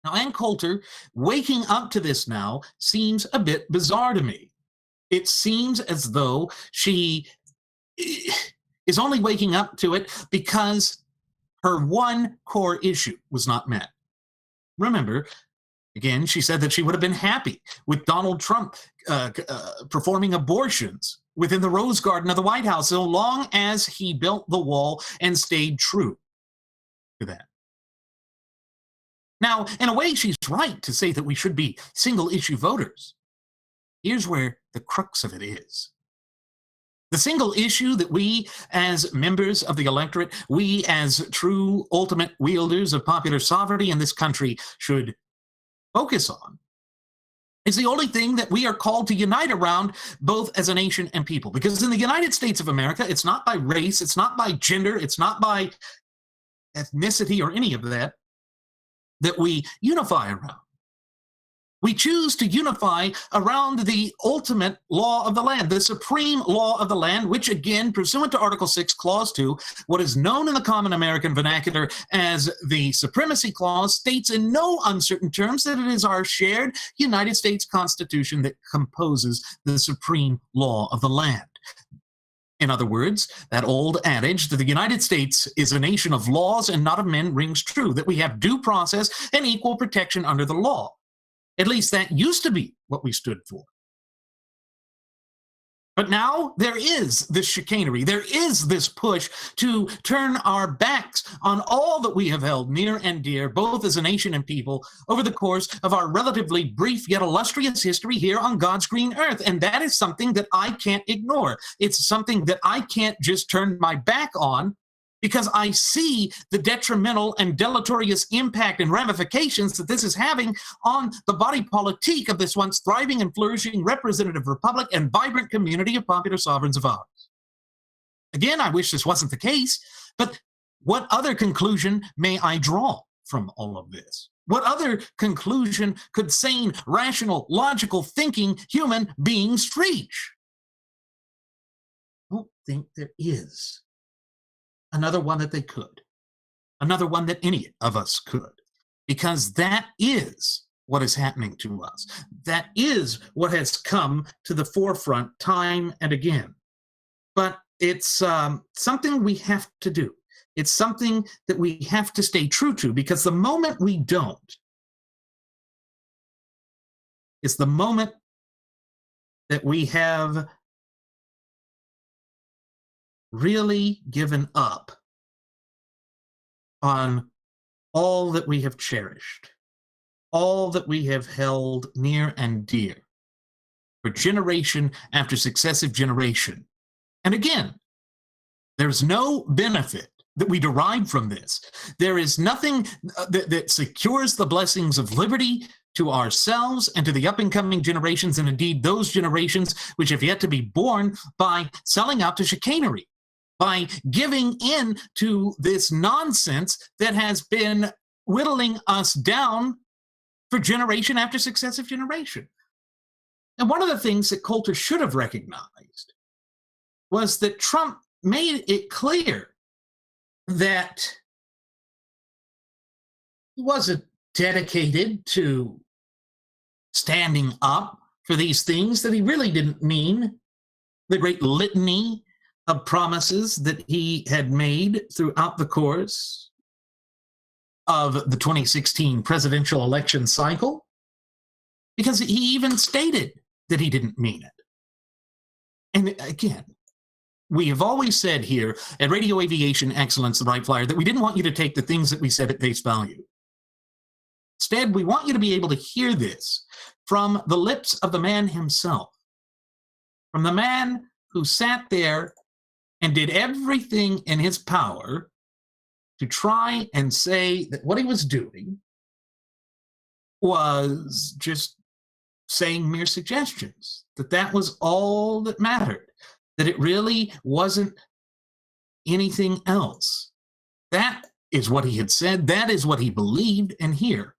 Now, Ann Coulter waking up to this now seems a bit bizarre to me. It seems as though she is only waking up to it because her one core issue was not met. Remember, again, she said that she would have been happy with Donald Trump performing abortions within the Rose Garden of the White House so long as he built the wall and stayed true to that. Now, in a way, she's right to say that we should be single-issue voters. Here's where the crux of it is. The single issue that we as members of the electorate, we as true ultimate wielders of popular sovereignty in this country should focus on is the only thing that we are called to unite around, both as a nation and people. Because in the United States of America, it's not by race, it's not by gender, it's not by ethnicity or any of that we unify around. We choose to unify around the ultimate law of the land, the supreme law of the land, which again, pursuant to Article 6, Clause 2, what is known in the common American vernacular as the Supremacy Clause, states in no uncertain terms that it is our shared United States Constitution that composes the supreme law of the land. In other words, that old adage that the United States is a nation of laws and not of men rings true, that we have due process and equal protection under the law. At least that used to be what we stood for. But now there is this chicanery, there is this push to turn our backs on all that we have held near and dear, both as a nation and people, over the course of our relatively brief yet illustrious history here on God's green earth. And that is something that I can't ignore. It's something that I can't just turn my back on, because I see the detrimental and deleterious impact and ramifications that this is having on the body politique of this once thriving and flourishing representative republic and vibrant community of popular sovereigns of ours. Again, I wish this wasn't the case, but what other conclusion may I draw from all of this? What other conclusion could sane, rational, logical thinking human beings reach? I don't think there is another one that they could, another one that any of us could, because that is what is happening to us. That is what has come to the forefront time and again. But it's something we have to do. It's something that we have to stay true to, because the moment we don't, it's the moment that we have really given up on all that we have cherished, all that we have held near and dear for generation after successive generation. And again, there's no benefit that we derive from this. There is nothing that secures the blessings of liberty to ourselves and to the up-and-coming generations, and indeed those generations which have yet to be born, by selling out to chicanery, by giving in to this nonsense that has been whittling us down for generation after successive generation. And one of the things that Coulter should have recognized was that Trump made it clear that he wasn't dedicated to standing up for these things, that he really didn't mean the great litany of promises that he had made throughout the course of the 2016 presidential election cycle, because he even stated that he didn't mean it. And again, we have always said here at Radio Aviation Excellence, the Wright Flyer, that we didn't want you to take the things that we said at face value. Instead, we want you to be able to hear this from the lips of the man himself, from the man who sat there and did everything in his power to try and say that what he was doing was just saying mere suggestions, that that was all that mattered, that it really wasn't anything else. That is what he had said. That is what he believed. And here,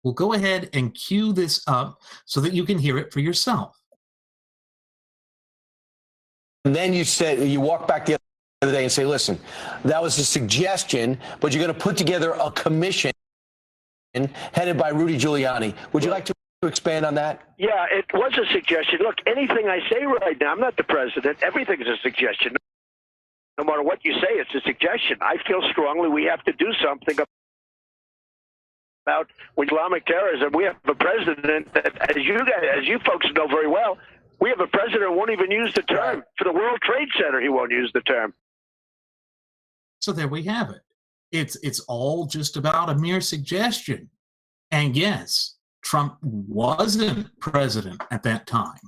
we'll go ahead and cue this up so that you can hear it for yourself. And then you said, you walk back the other day and say, listen, that was a suggestion, but you're going to put together a commission headed by Rudy Giuliani. Would you like to expand on that? Yeah, it was a suggestion. Look, anything I say right now, I'm not the president. Everything's a suggestion. No matter what you say, it's a suggestion. I feel strongly we have to do something about Islamic terrorism. We have a president that, as you folks know very well, we have a president who won't even use the term. For the World Trade Center, he won't use the term. So there we have it. It's all just about a mere suggestion. And yes, Trump wasn't president at that time.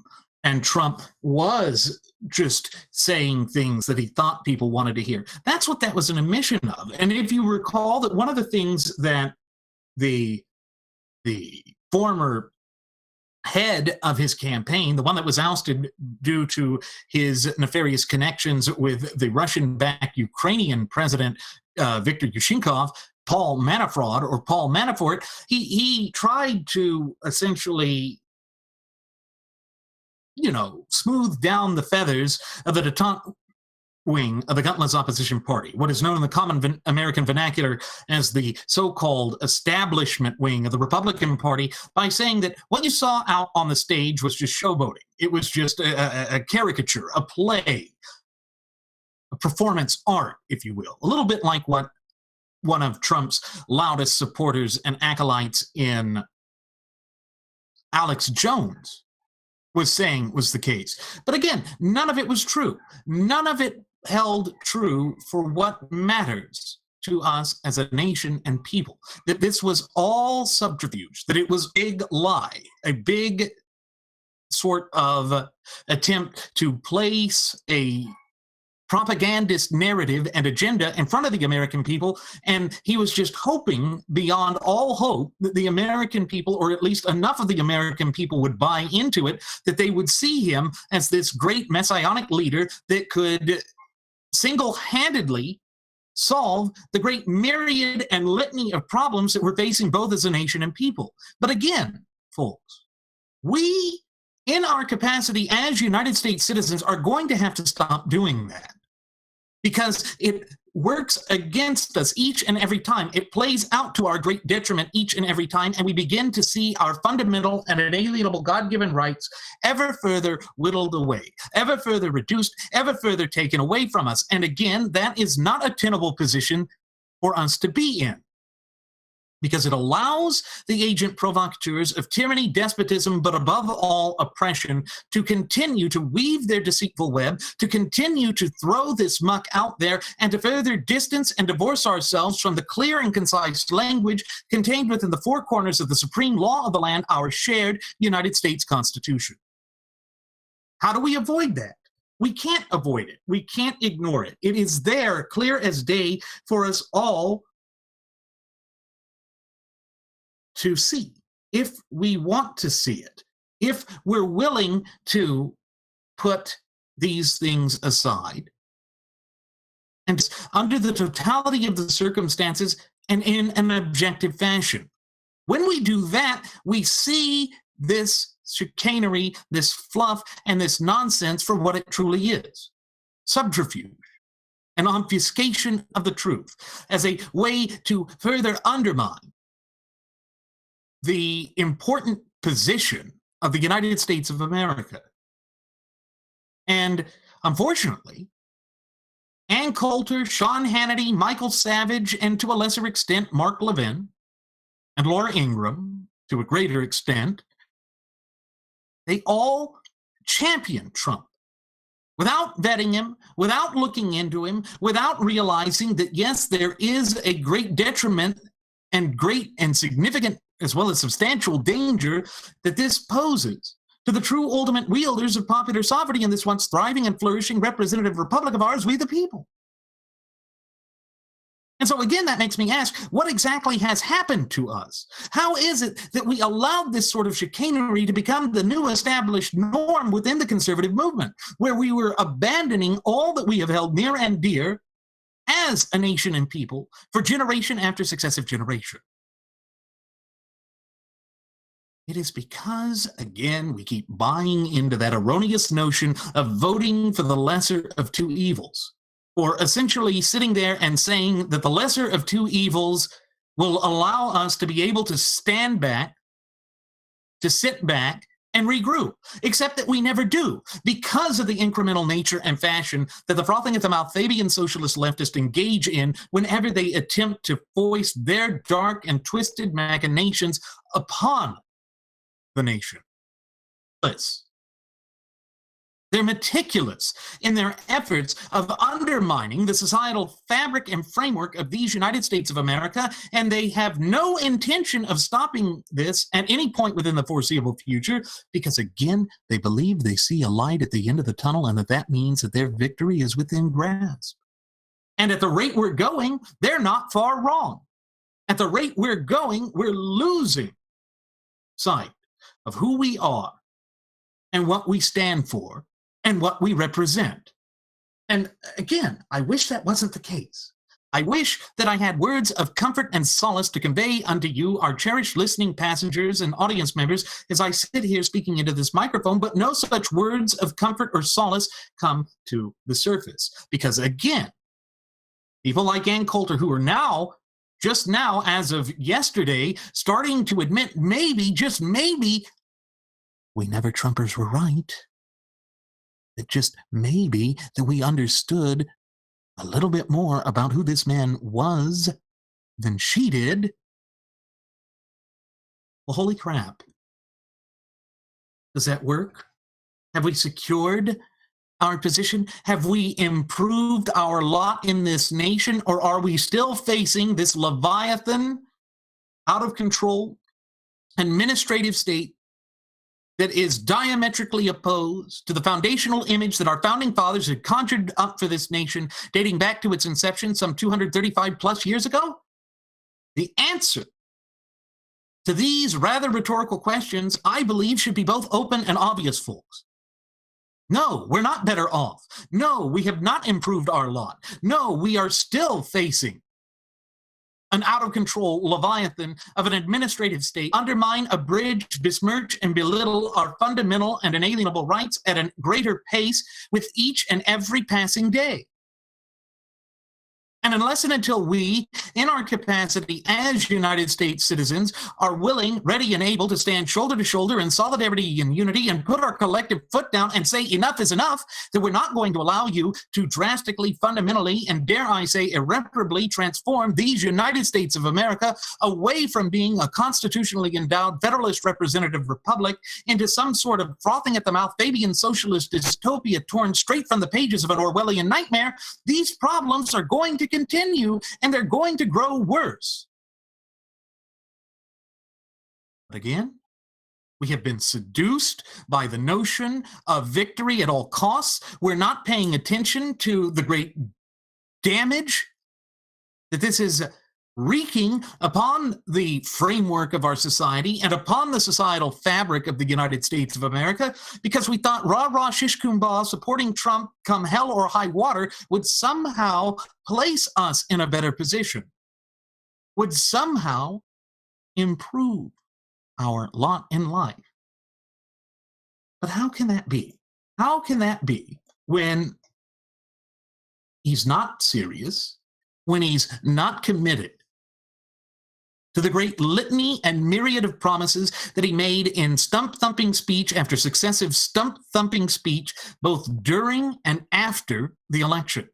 And Trump was just saying things that he thought people wanted to hear. That's what that was an admission of. And if you recall that one of the things that the former head of his campaign, the one that was ousted due to his nefarious connections with the Russian-backed Ukrainian president, Viktor Yushchenko, Paul Manafort, he tried to essentially, smooth down the feathers of the detente wing of the gutless opposition party, what is known in the common American vernacular as the so-called establishment wing of the Republican Party, by saying that what you saw out on the stage was just showboating. It was just a caricature, a play, a performance art, if you will. A little bit like what one of Trump's loudest supporters and acolytes in Alex Jones was saying was the case. But again, none of it was true. None of it held true for what matters to us as a nation and people. That this was all subterfuge, that it was a big lie, a big sort of attempt to place a propagandist narrative and agenda in front of the American people, and he was just hoping beyond all hope that the American people, or at least enough of the American people, would buy into it, that they would see him as this great messianic leader that could single-handedly solve the great myriad and litany of problems that we're facing both as a nation and people. But again, folks, we, in our capacity as United States citizens, are going to have to stop doing that, because it works against us each and every time. It plays out to our great detriment each and every time, and we begin to see our fundamental and inalienable God-given rights ever further whittled away, ever further reduced, ever further taken away from us. And again, that is not a tenable position for us to be in, because it allows the agent provocateurs of tyranny, despotism, but above all oppression, to continue to weave their deceitful web, to continue to throw this muck out there, and to further distance and divorce ourselves from the clear and concise language contained within the four corners of the supreme law of the land, our shared United States Constitution. How do we avoid that? We can't avoid it. We can't ignore it. It is there, clear as day, for us all to see, if we want to see it, if we're willing to put these things aside, and under the totality of the circumstances and in an objective fashion. When we do that, we see this chicanery, this fluff, and this nonsense for what it truly is: subterfuge. an obfuscation of the truth, as a way to further undermine the important position of the United States of America. And unfortunately, Ann Coulter, Sean Hannity, Michael Savage, and to a lesser extent, Mark Levin, and Laura Ingraham, to a greater extent, they all champion Trump without vetting him, without looking into him, without realizing that, yes, there is a great detriment and great and significant as well as substantial danger that this poses to the true ultimate wielders of popular sovereignty in this once thriving and flourishing representative republic of ours, we the people. And so again, that makes me ask, what exactly has happened to us? How is it that we allowed this sort of chicanery to become the new established norm within the conservative movement, where we were abandoning all that we have held near and dear as a nation and people for generation after successive generation? It is because, again, we keep buying into that erroneous notion of voting for the lesser of two evils, or essentially sitting there and saying that the lesser of two evils will allow us to be able to stand back, to sit back, and regroup, except that we never do, because of the incremental nature and fashion that the frothing at the mouth Fabian socialist leftists engage in whenever they attempt to foist their dark and twisted machinations upon the nation. They're meticulous in their efforts of undermining the societal fabric and framework of these United States of America, and they have no intention of stopping this at any point within the foreseeable future, because again, they believe they see a light at the end of the tunnel, and that means that their victory is within grasp. And at the rate we're going, they're not far wrong. At the rate we're going, we're losing sight of who we are and what we stand for and what we represent. And again, I wish that wasn't the case. I wish that I had words of comfort and solace to convey unto you, our cherished listening passengers and audience members, as I sit here speaking into this microphone, but no such words of comfort or solace come to the surface. Because again, people like Ann Coulter, who are now, just now, as of yesterday, starting to admit maybe, just maybe, we never Trumpers were right. That just maybe that we understood a little bit more about who this man was than she did. Well, holy crap. Does that work? Have we secured our position? Have we improved our lot in this nation? Or are we still facing this Leviathan, out of control, administrative state that is diametrically opposed to the foundational image that our founding fathers had conjured up for this nation, dating back to its inception some 235 plus years ago? The answer to these rather rhetorical questions, I believe, should be both open and obvious, folks. No, we're not better off. No, we have not improved our lot. No, we are still facing an out-of-control Leviathan of an administrative state, undermine, abridge, besmirch, and belittle our fundamental and inalienable rights at a greater pace with each and every passing day. And unless and until we, in our capacity as United States citizens, are willing, ready, and able to stand shoulder to shoulder in solidarity and unity and put our collective foot down and say enough is enough, that we're not going to allow you to drastically, fundamentally, and dare I say irreparably transform these United States of America away from being a constitutionally endowed federalist representative republic into some sort of frothing at the mouth Fabian socialist dystopia torn straight from the pages of an Orwellian nightmare, these problems are going to continue, and they're going to grow worse. But again, we have been seduced by the notion of victory at all costs. We're not paying attention to the great damage that this is wreaking upon the framework of our society and upon the societal fabric of the United States of America, because we thought rah-rah shish kumbah supporting Trump come hell or high water would somehow place us in a better position, would somehow improve our lot in life. But how can that be? How can that be when he's not serious, when he's not committed to the great litany and myriad of promises that he made in stump-thumping speech after successive stump-thumping speech, both during and after the election.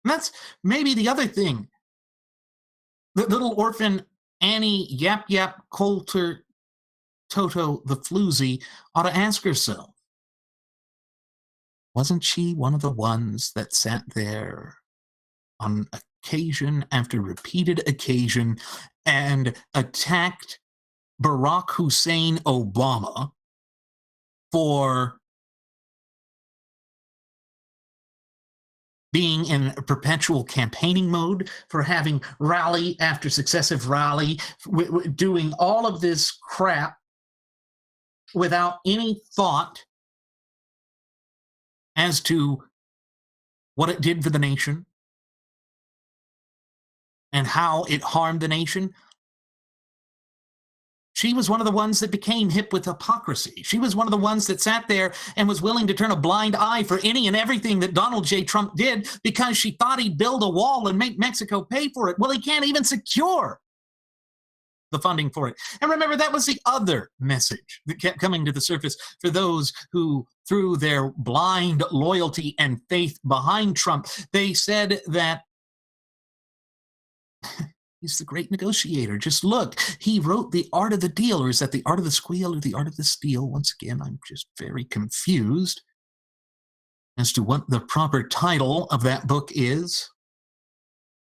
And that's maybe the other thing that little orphan Annie Yap Yap Coulter Toto the Floozy ought to ask herself. Wasn't she one of the ones that sat there on occasion after repeated occasion and attacked Barack Hussein Obama for being in perpetual campaigning mode, for having rally after successive rally, doing all of this crap without any thought as to what it did for the nation and how it harmed the nation? She was one of the ones that became hip with hypocrisy. She was one of the ones that sat there and was willing to turn a blind eye for any and everything that Donald J. Trump did because she thought he'd build a wall and make Mexico pay for it. Well, he can't even secure the funding for it. And remember, that was the other message that kept coming to the surface for those who, through their blind loyalty and faith behind Trump, they said that he's the great negotiator. Just look, he wrote The Art of the Deal, or is that The Art of the Squeal or The Art of the Steal? Once again, I'm just very confused as to what the proper title of that book is.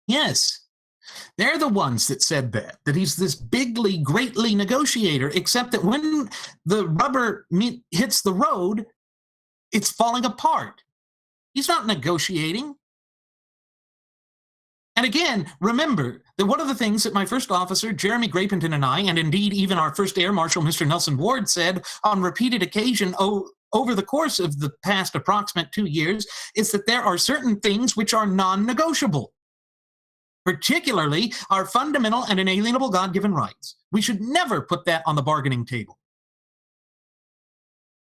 Yes, they're the ones that said that he's this bigly, greatly negotiator, except that when the rubber hits the road, it's falling apart. He's not negotiating. And again, remember that one of the things that my first officer, Jeremy Grapington, and I, and indeed even our first Air Marshal, Mr. Nelson Ward, said on repeated occasion over the course of the past approximate 2 years is that there are certain things which are non-negotiable, particularly our fundamental and inalienable God-given rights. We should never put that on the bargaining table.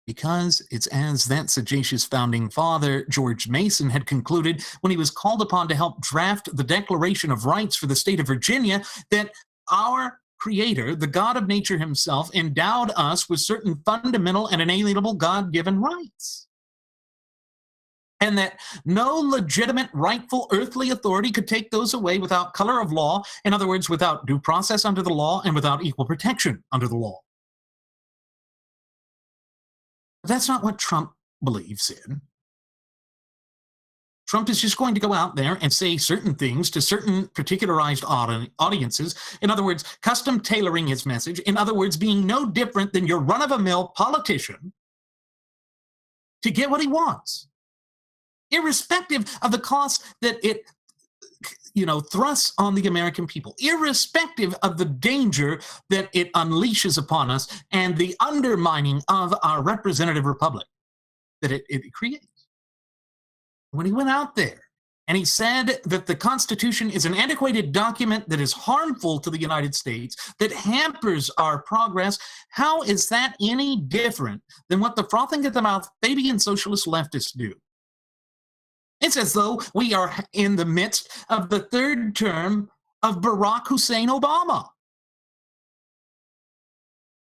Because it's as that sagacious founding father, George Mason, had concluded when he was called upon to help draft the Declaration of Rights for the state of Virginia, that our Creator, the God of nature himself, endowed us with certain fundamental and inalienable God-given rights. And that no legitimate, rightful, earthly authority could take those away without color of law, in other words, without due process under the law and without equal protection under the law. That's not what Trump believes in. Trump is just going to go out there and say certain things to certain particularized audiences. In other words, custom tailoring his message. In other words, being no different than your run-of-the-mill politician to get what he wants, irrespective of the cost that it thrusts on the American people, irrespective of the danger that it unleashes upon us and the undermining of our representative republic that it creates. When he went out there and he said that the Constitution is an antiquated document that is harmful to the United States, that hampers our progress, how is that any different than what the frothing at the mouth Fabian socialist leftists do? It's as though we are in the midst of the third term of Barack Hussein Obama.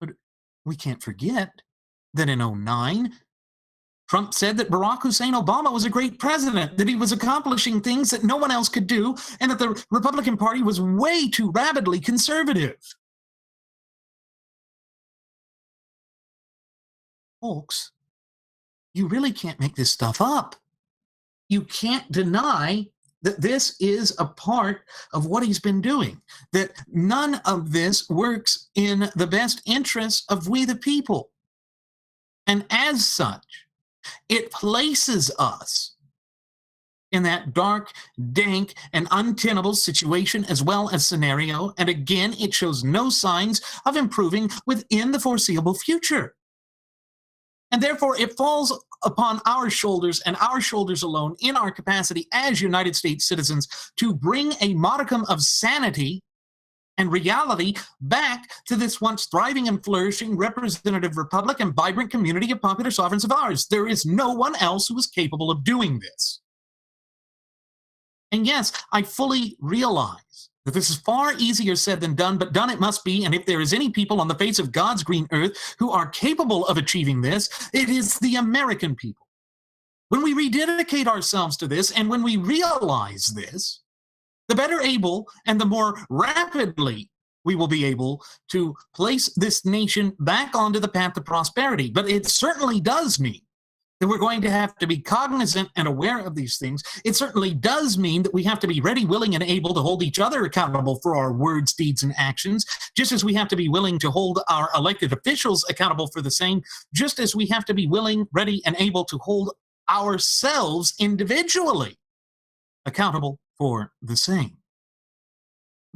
But we can't forget that in 2009, Trump said that Barack Hussein Obama was a great president, that he was accomplishing things that no one else could do, and that the Republican Party was way too rabidly conservative. Folks, you really can't make this stuff up. You can't deny that this is a part of what he's been doing, that none of this works in the best interests of we the people. And as such, it places us in that dark, dank, and untenable situation as well as scenario. And again, it shows no signs of improving within the foreseeable future. And therefore, it falls upon our shoulders and our shoulders alone in our capacity as United States citizens to bring a modicum of sanity and reality back to this once thriving and flourishing representative republic and vibrant community of popular sovereigns of ours. There is no one else who is capable of doing this. And yes, I fully realize that this is far easier said than done, but done it must be. And if there is any people on the face of God's green earth who are capable of achieving this, it is the American people. When we rededicate ourselves to this, and when we realize this, the better able and the more rapidly we will be able to place this nation back onto the path of prosperity. But it certainly does mean that we're going to have to be cognizant and aware of these things. It certainly does mean that we have to be ready, willing, and able to hold each other accountable for our words, deeds, and actions, just as we have to be willing to hold our elected officials accountable for the same, just as we have to be willing, ready, and able to hold ourselves individually accountable for the same.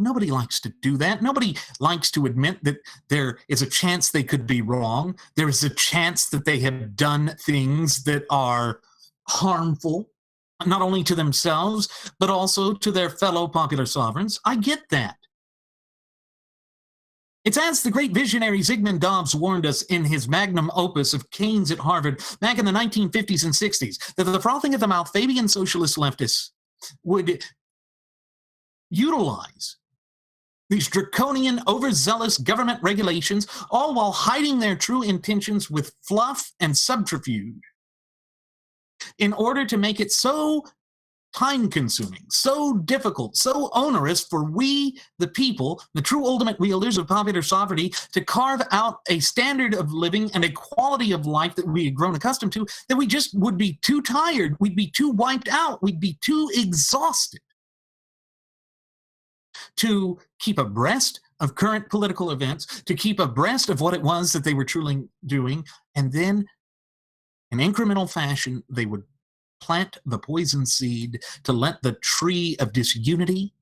Nobody likes to do that. Nobody likes to admit that there is a chance they could be wrong. There is a chance that they have done things that are harmful, not only to themselves, but also to their fellow popular sovereigns. I get that. It's as the great visionary Zygmunt Dobbs warned us in his magnum opus of Keynes at Harvard back in the 1950s and 60s, that the frothing at the mouth Fabian socialist leftists would utilize these draconian, overzealous government regulations, all while hiding their true intentions with fluff and subterfuge, in order to make it so time-consuming, so difficult, so onerous for we, the people, the true ultimate wielders of popular sovereignty, to carve out a standard of living and a quality of life that we had grown accustomed to, that we just would be too tired, we'd be too wiped out, we'd be too exhausted to keep abreast of current political events, to keep abreast of what it was that they were truly doing, and then in incremental fashion, they would plant the poison seed to let the tree of disunity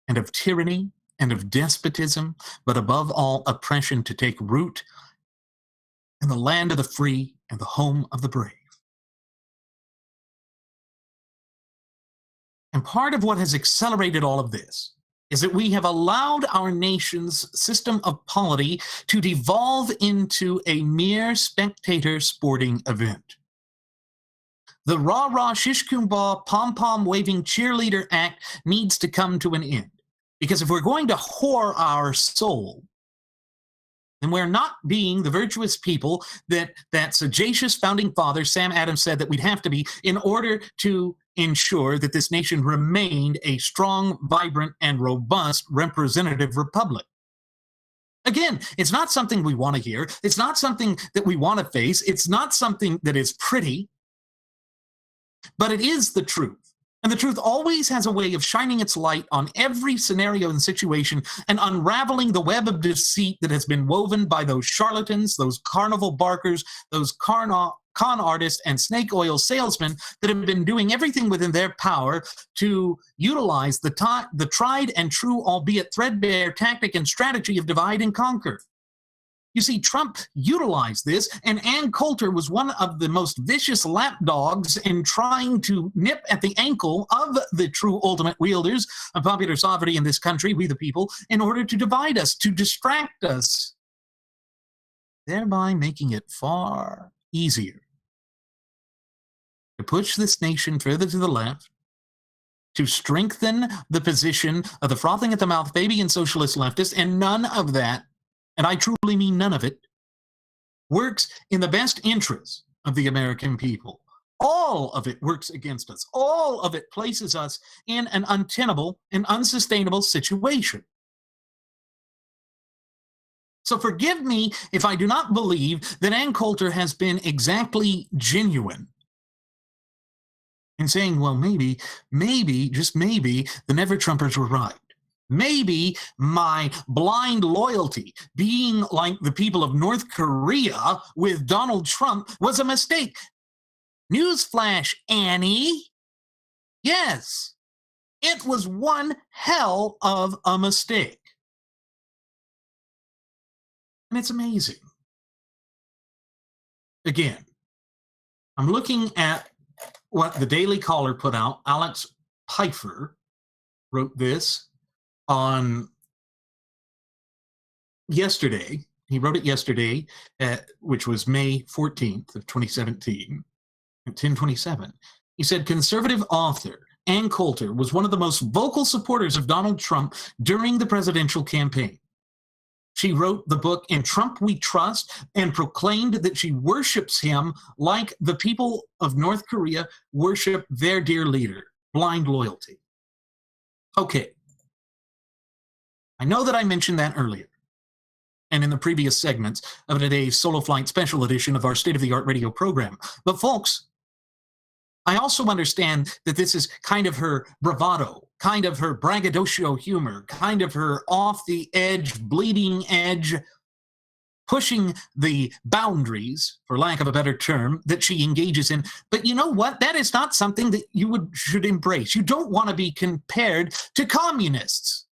and of tyranny and of despotism, but above all oppression, to take root in the land of the free and the home of the brave. And part of what has accelerated all of this is that we have allowed our nation's system of polity to devolve into a mere spectator sporting event. The rah-rah, shish-kumbah, pom-pom waving cheerleader act needs to come to an end. Because if we're going to whore our soul, then we're not being the virtuous people that sagacious founding father Sam Adams said that we'd have to be in order to ensure that this nation remained a strong, vibrant, and robust representative republic. Again, it's not something we want to hear. It's not something that we want to face. It's not something that is pretty, but it is the truth. And the truth always has a way of shining its light on every scenario and situation and unraveling the web of deceit that has been woven by those charlatans, those carnival barkers, those con artists, and snake oil salesmen that have been doing everything within their power to utilize the tried and true, albeit threadbare, tactic and strategy of divide and conquer. You see, Trump utilized this, and Ann Coulter was one of the most vicious lapdogs in trying to nip at the ankle of the true ultimate wielders of popular sovereignty in this country, we the people, in order to divide us, to distract us, thereby making it far easier to push this nation further to the left, to strengthen the position of the frothing at the mouth Fabian socialist leftists, and none of that, and I truly mean none of it, works in the best interest of the American people. All of it works against us. All of it places us in an untenable and unsustainable situation. So forgive me if I do not believe that Ann Coulter has been exactly genuine in saying, well, maybe, just maybe, the Never-Trumpers were right. Maybe my blind loyalty, being like the people of North Korea with Donald Trump, was a mistake. Newsflash, Annie. Yes, it was one hell of a mistake. And it's amazing. Again, I'm looking at what the Daily Caller put out. Alex Pfeiffer wrote this on yesterday. He wrote it yesterday, which was May 14th of 2017, at 10:27. He said, conservative author Ann Coulter was one of the most vocal supporters of Donald Trump during the presidential campaign. She wrote the book In Trump We Trust and proclaimed that she worships him like the people of North Korea worship their dear leader, blind loyalty. Okay. I know that I mentioned that earlier and in the previous segments of today's Solo Flight Special Edition of our state-of-the-art radio program. But folks, I also understand that this is kind of her bravado, kind of her braggadocio humor, kind of her off-the-edge, bleeding edge, pushing the boundaries, for lack of a better term, that she engages in. But you know what? That is not something that you should embrace. You don't want to be compared to communists.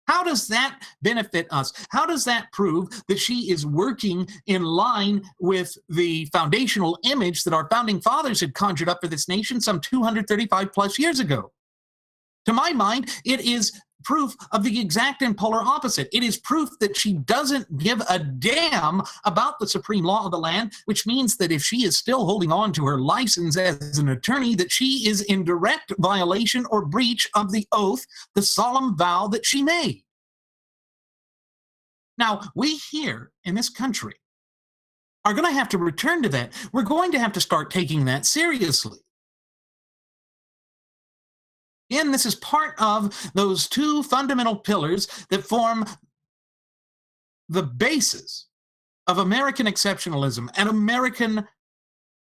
How does that benefit us? How does that prove that she is working in line with the foundational image that our founding fathers had conjured up for this nation some 235 plus years ago? To my mind, it is proof of the exact and polar opposite. It is proof that she doesn't give a damn about the supreme law of the land, which means that if she is still holding on to her license as an attorney, that she is in direct violation or breach of the oath, the solemn vow that she made. Now, we here in this country are going to have to return to that. We're going to have to start taking that seriously. Again, this is part of those two fundamental pillars that form the basis of American exceptionalism and American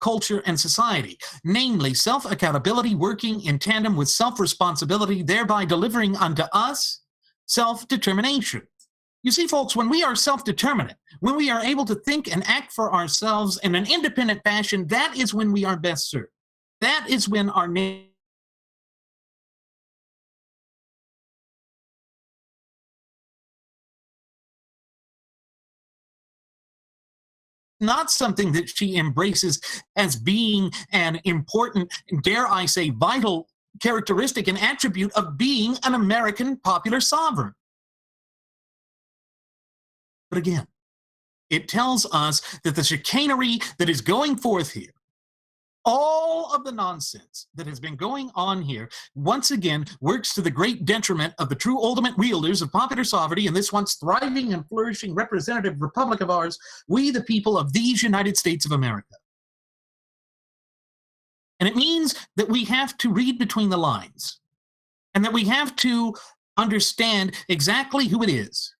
culture and society, namely self-accountability working in tandem with self-responsibility, thereby delivering unto us self-determination. You see, folks, when we are self-determinate, when we are able to think and act for ourselves in an independent fashion, that is when we are best served. That is when our nation not something that she embraces as being an important, dare I say, vital characteristic and attribute of being an American popular sovereign. But again, it tells us that the chicanery that is going forth here, all of the nonsense that has been going on here, once again, works to the great detriment of the true ultimate wielders of popular sovereignty in this once thriving and flourishing representative republic of ours, we the people of these United States of America. And it means that we have to read between the lines and that we have to understand exactly who it is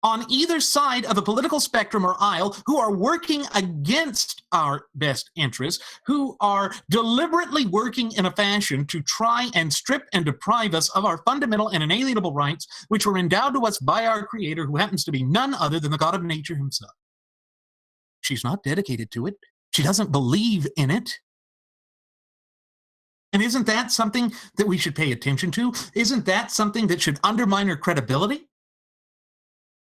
on either side of a political spectrum or aisle who are working against our best interests, who are deliberately working in a fashion to try and strip and deprive us of our fundamental and inalienable rights, which were endowed to us by our Creator, who happens to be none other than the God of nature himself. She's not dedicated to it. She doesn't believe in it. And isn't that something that we should pay attention to? Isn't that something that should undermine her credibility?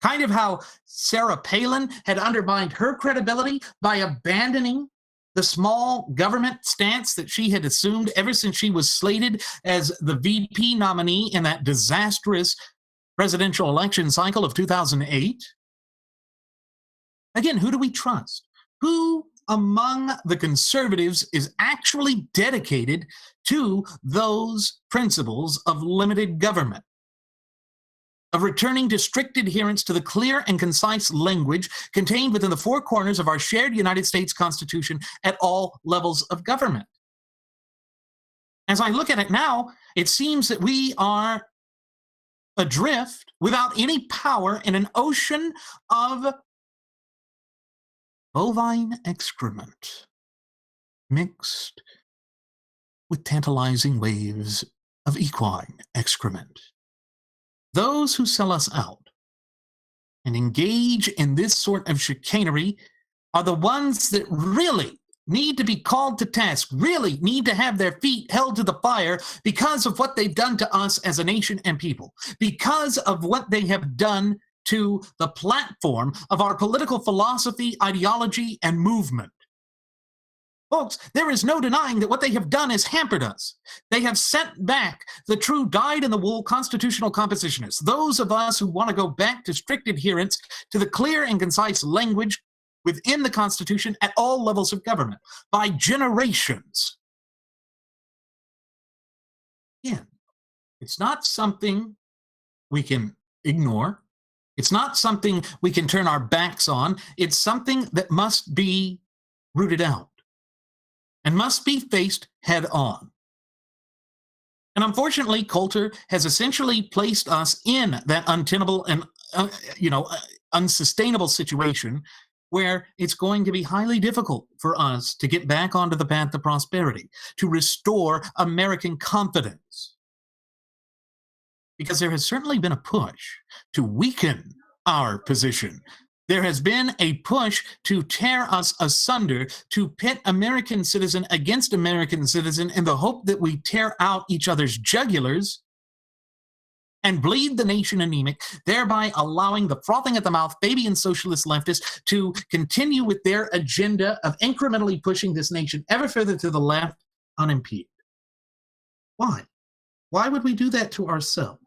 Kind of how Sarah Palin had undermined her credibility by abandoning the small government stance that she had assumed ever since she was slated as the VP nominee in that disastrous presidential election cycle of 2008. Again, who do we trust? Who among the conservatives is actually dedicated to those principles of limited government, of returning to strict adherence to the clear and concise language contained within the four corners of our shared United States Constitution at all levels of government? As I look at it now, it seems that we are adrift without any power in an ocean of bovine excrement mixed with tantalizing waves of equine excrement. Those who sell us out and engage in this sort of chicanery are the ones that really need to be called to task, really need to have their feet held to the fire because of what they've done to us as a nation and people, because of what they have done to the platform of our political philosophy, ideology, and movement. Folks, there is no denying that what they have done is hampered us. They have sent back the true dyed-in-the-wool constitutional compositionists, those of us who want to go back to strict adherence to the clear and concise language within the Constitution at all levels of government, by generations. Again, it's not something we can ignore. It's not something we can turn our backs on. It's something that must be rooted out and must be faced head on. And unfortunately, Coulter has essentially placed us in that untenable and unsustainable situation where it's going to be highly difficult for us to get back onto the path to prosperity, to restore American confidence. Because there has certainly been a push to weaken our position. There has been a push to tear us asunder, to pit American citizen against American citizen in the hope that we tear out each other's jugulars and bleed the nation anemic, thereby allowing the frothing at the mouth Fabian socialist leftists to continue with their agenda of incrementally pushing this nation ever further to the left unimpeded. Why? Why would we do that to ourselves?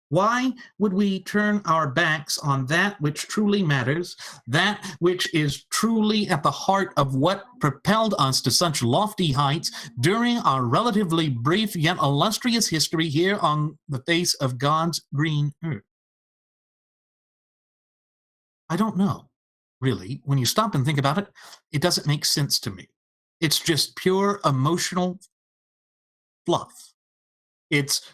Why would we turn our backs on that which truly matters, that which is truly at the heart of what propelled us to such lofty heights during our relatively brief yet illustrious history here on the face of God's green earth? I don't know, really. When you stop and think about it, it doesn't make sense to me. It's just pure emotional fluff. It's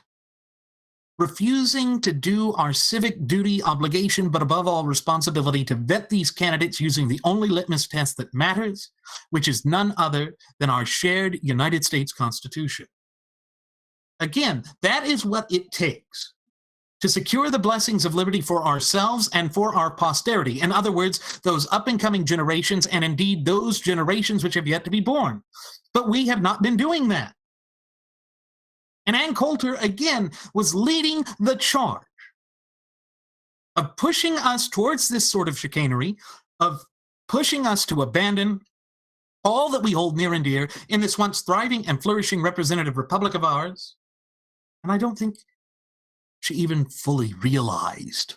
refusing to do our civic duty, obligation, but above all responsibility to vet these candidates using the only litmus test that matters, which is none other than our shared United States Constitution. Again, that is what it takes to secure the blessings of liberty for ourselves and for our posterity. In other words, those up-and-coming generations, and indeed those generations which have yet to be born. But we have not been doing that. And Ann Coulter, again, was leading the charge of pushing us towards this sort of chicanery, of pushing us to abandon all that we hold near and dear in this once thriving and flourishing representative republic of ours. And I don't think she even fully realized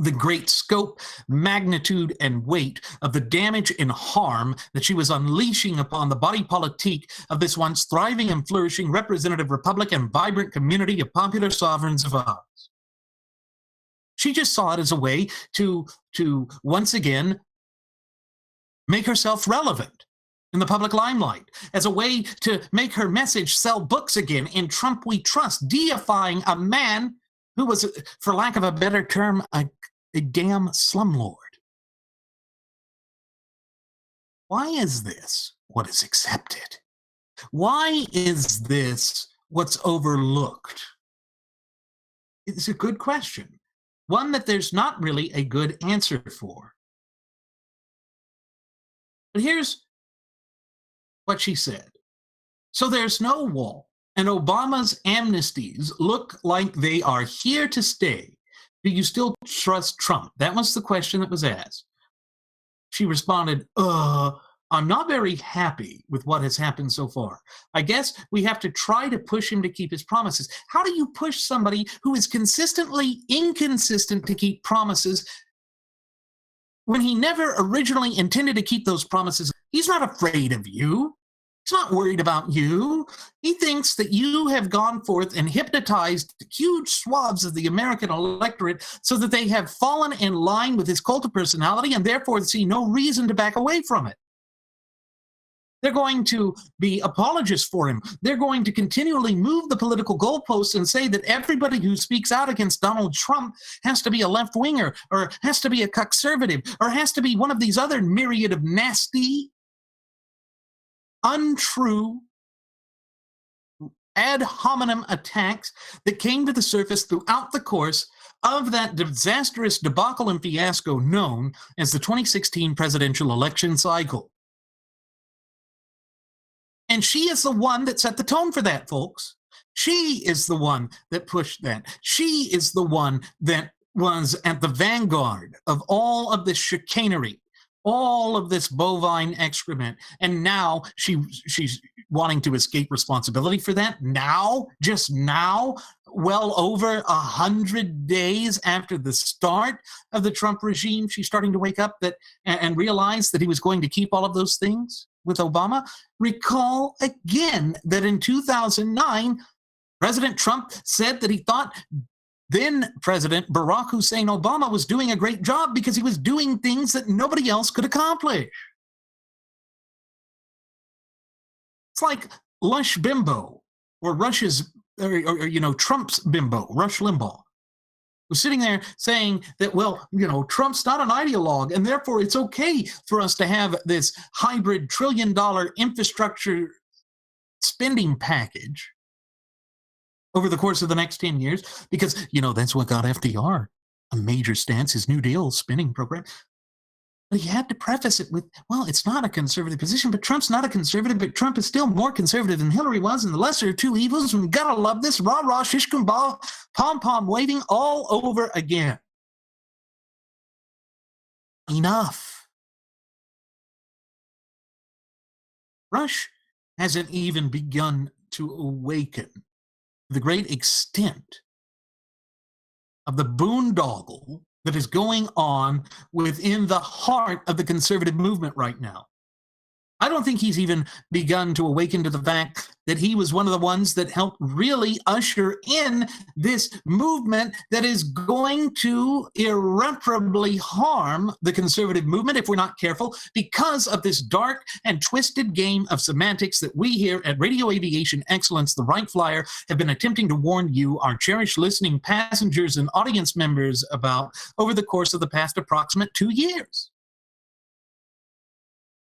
the great scope, magnitude, and weight of the damage and harm that she was unleashing upon the body politique of this once thriving and flourishing representative republic and vibrant community of popular sovereigns of ours. She just saw it as a way to once again make herself relevant in the public limelight, as a way to make her message sell books again in Trump We Trust, deifying a man who was, for lack of a better term, a damn slumlord. Why is this what is accepted? Why is this what's overlooked? It's a good question, one that there's not really a good answer for. But here's what she said. So there's no wall, and Obama's amnesties look like they are here to stay. Do you still trust Trump? That was the question that was asked. She responded, I'm not very happy with what has happened so far. I guess we have to try to push him to keep his promises. How do you push somebody who is consistently inconsistent to keep promises when he never originally intended to keep those promises? He's not afraid of you. He's not worried about you. He thinks that you have gone forth and hypnotized huge swaths of the American electorate so that they have fallen in line with his cult of personality and therefore see no reason to back away from it. They're going to be apologists for him. They're going to continually move the political goalposts and say that everybody who speaks out against Donald Trump has to be a left-winger or has to be a conservative or has to be one of these other myriad of nasty, untrue, ad hominem attacks that came to the surface throughout the course of that disastrous debacle and fiasco known as the 2016 presidential election cycle. And she is the one that set the tone for that, folks. She is the one that pushed that. She is the one that was at the vanguard of all of this chicanery all of this bovine excrement, and now she's wanting to escape responsibility for that now, just now, well over 100 days after the start of the Trump regime. She's starting to wake up that and realize that he was going to keep all of those things with Obama. Recall again that in 2009 President Trump said that he thought then President Barack Hussein Obama was doing a great job because he was doing things that nobody else could accomplish. It's like Lush Bimbo, or Trump's Bimbo, Rush Limbaugh, was sitting there saying that, well, Trump's not an ideologue, and therefore it's okay for us to have this hybrid $1 trillion infrastructure spending package over the course of the next 10 years, because, that's what got FDR a major stance, his New Deal spending program. But you had to preface it with, well, it's not a conservative position, but Trump's not a conservative, but Trump is still more conservative than Hillary was, and the lesser of two evils, and we gotta love this, rah-rah, shish kumbah, pom-pom waving all over again. Enough. Rush hasn't even begun to awaken the great extent of the boondoggle that is going on within the heart of the conservative movement right now. I don't think he's even begun to awaken to the fact that he was one of the ones that helped really usher in this movement that is going to irreparably harm the conservative movement if we're not careful, because of this dark and twisted game of semantics that we here at Radio Aviation Excellence, the Wright Flyer, have been attempting to warn you, our cherished listening passengers and audience members, about over the course of the past approximate 2 years.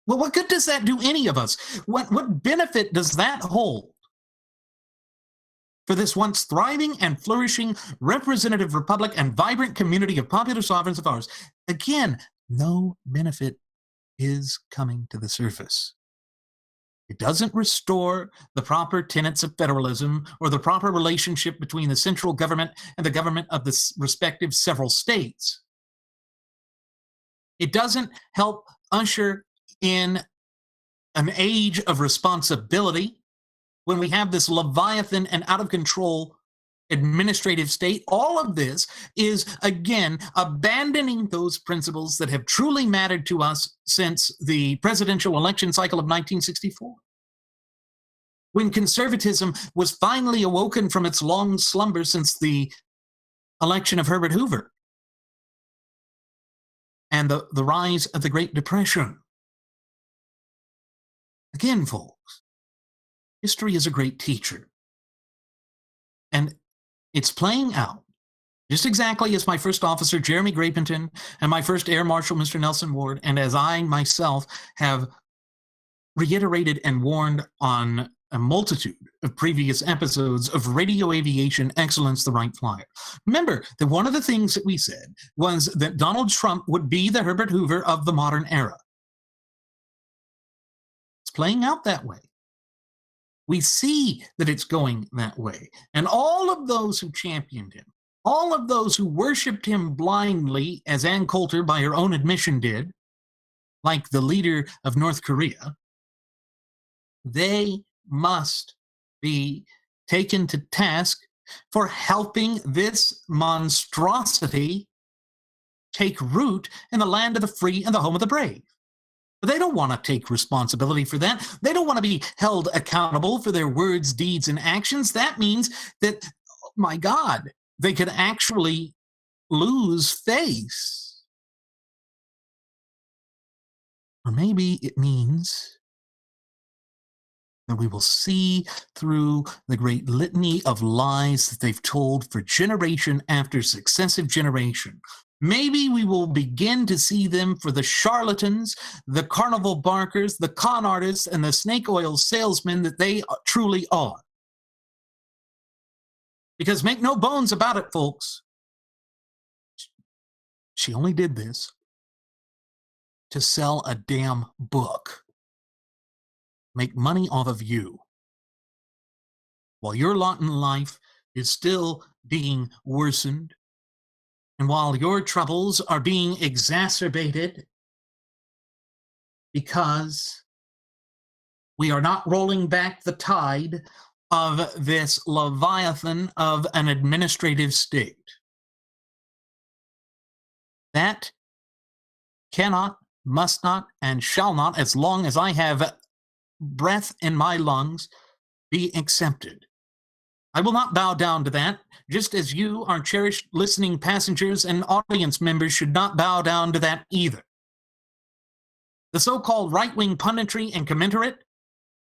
Well, what good does that do any of us? What benefit does that hold for this once thriving and flourishing representative republic and vibrant community of popular sovereigns of ours? Again, no benefit is coming to the surface. It doesn't restore the proper tenets of federalism or the proper relationship between the central government and the government of the respective several states. It doesn't help usher in an age of responsibility when we have this leviathan and out of control administrative state. All of this is, again, abandoning those principles that have truly mattered to us since the presidential election cycle of 1964. When conservatism was finally awoken from its long slumber since the election of Herbert Hoover and the rise of the Great Depression. Again, folks, history is a great teacher. And it's playing out just exactly as my first officer, Jeremy Grapington, and my first Air Marshal, Mr. Nelson Ward, and as I myself have reiterated and warned on a multitude of previous episodes of Radio Aviation Excellence, the Wright Flyer. Remember that one of the things that we said was that Donald Trump would be the Herbert Hoover of the modern era. Playing out that way. We see that it's going that way. And all of those who championed him, all of those who worshipped him blindly, as Ann Coulter, by her own admission, did, like the leader of North Korea, they must be taken to task for helping this monstrosity take root in the land of the free and the home of the brave. But they don't want to take responsibility for that. They don't want to be held accountable for their words, deeds, and actions. That means that, my God, they could actually lose face. Or maybe it means that we will see through the great litany of lies that they've told for generation after successive generation. Maybe we will begin to see them for the charlatans, the carnival barkers, the con artists, and the snake oil salesmen that they truly are. Because make no bones about it, folks, she only did this to sell a damn book. Make money off of you. While your lot in life is still being worsened, and while your troubles are being exacerbated because we are not rolling back the tide of this leviathan of an administrative state. That cannot, must not, and shall not, as long as I have breath in my lungs, be accepted. I will not bow down to that, just as you, our cherished listening passengers and audience members, should not bow down to that either. The so-called right-wing punditry and commensurate,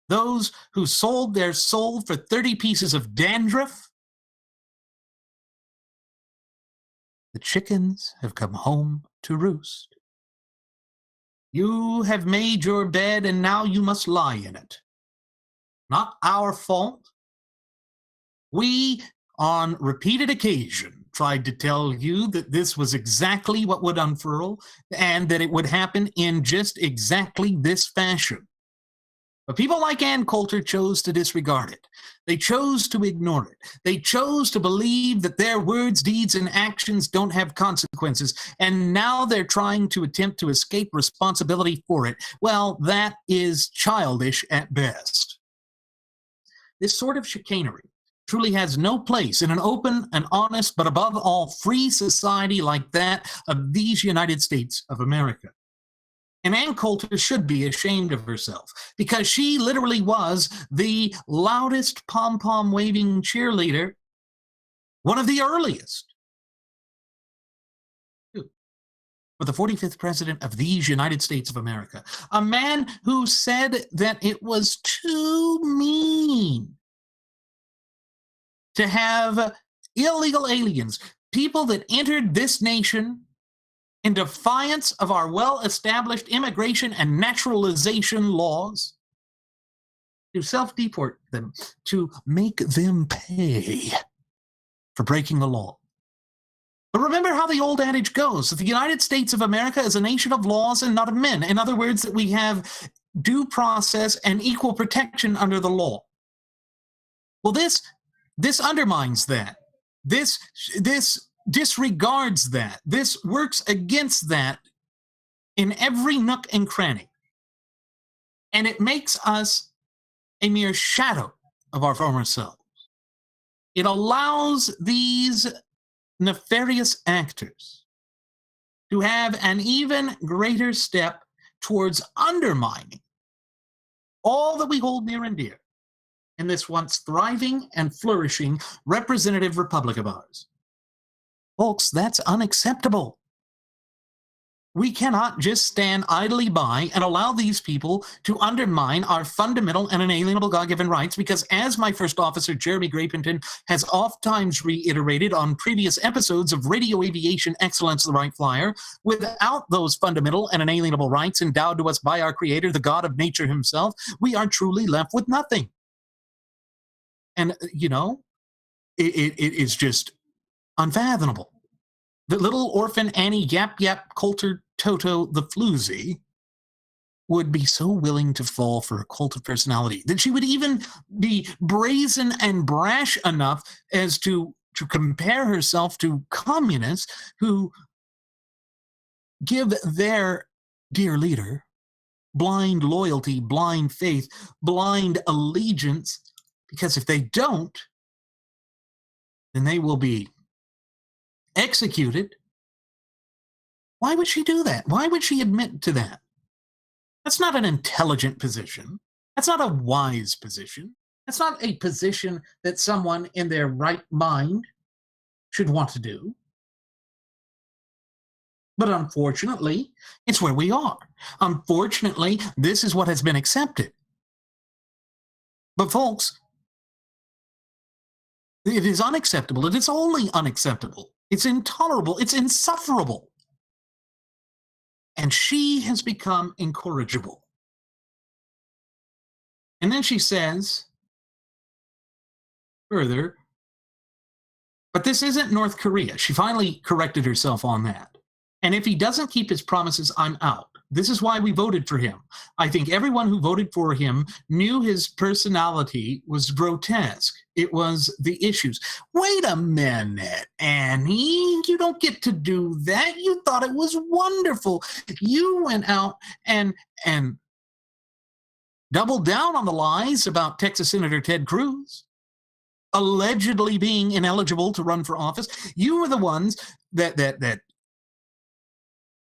those who sold their soul for 30 pieces of dandruff, the chickens have come home to roost. You have made your bed and now you must lie in it. Not our fault. We, on repeated occasion, tried to tell you that this was exactly what would unfurl and that it would happen in just exactly this fashion. But people like Ann Coulter chose to disregard it. They chose to ignore it. They chose to believe that their words, deeds, and actions don't have consequences, and now they're trying to attempt to escape responsibility for it. Well, that is childish at best. This sort of chicanery truly has no place in an open and honest, but above all, free society like that of these United States of America. And Ann Coulter should be ashamed of herself, because she literally was the loudest pom-pom waving cheerleader, one of the earliest, for the 45th president of these United States of America. A man who said that it was too mean to have illegal aliens, people that entered this nation in defiance of our well-established immigration and naturalization laws, to self-deport them, to make them pay for breaking the law. But remember how the old adage goes, that the United States of America is a nation of laws and not of men. In other words, that we have due process and equal protection under the law. Well, this undermines that. This disregards that. This works against that in every nook and cranny. And it makes us a mere shadow of our former selves. It allows these nefarious actors to have an even greater step towards undermining all that we hold near and dear in this once thriving and flourishing representative republic of ours. Folks, that's unacceptable. We cannot just stand idly by and allow these people to undermine our fundamental and inalienable God-given rights, because as my first officer, Jeremy Grapington, has oft-times reiterated on previous episodes of Radio Aviation Excellence, the Wright Flyer, without those fundamental and inalienable rights endowed to us by our Creator, the God of nature himself, we are truly left with nothing. And, you know, it is just unfathomable that little orphan Annie Yap Yap Coulter Toto the Floozy would be so willing to fall for a cult of personality, that she would even be brazen and brash enough as to compare herself to communists who give their dear leader blind loyalty, blind faith, blind allegiance, because if they don't, then they will be executed. Why would she do that? Why would she admit to that? That's not an intelligent position. That's not a wise position. That's not a position that someone in their right mind should want to do. But unfortunately, it's where we are. Unfortunately, this is what has been accepted. But folks, it is unacceptable. It is only unacceptable. It's intolerable. It's insufferable. And she has become incorrigible. And then she says further, but this isn't North Korea. She finally corrected herself on that. And if he doesn't keep his promises, I'm out. this is why we voted for him. I think everyone who voted for him knew his personality was grotesque. It was the issues. Wait a minute, Annie. You don't get to do that. You thought it was wonderful. You went out and doubled down on the lies about Texas Senator Ted Cruz allegedly being ineligible to run for office. You were the ones that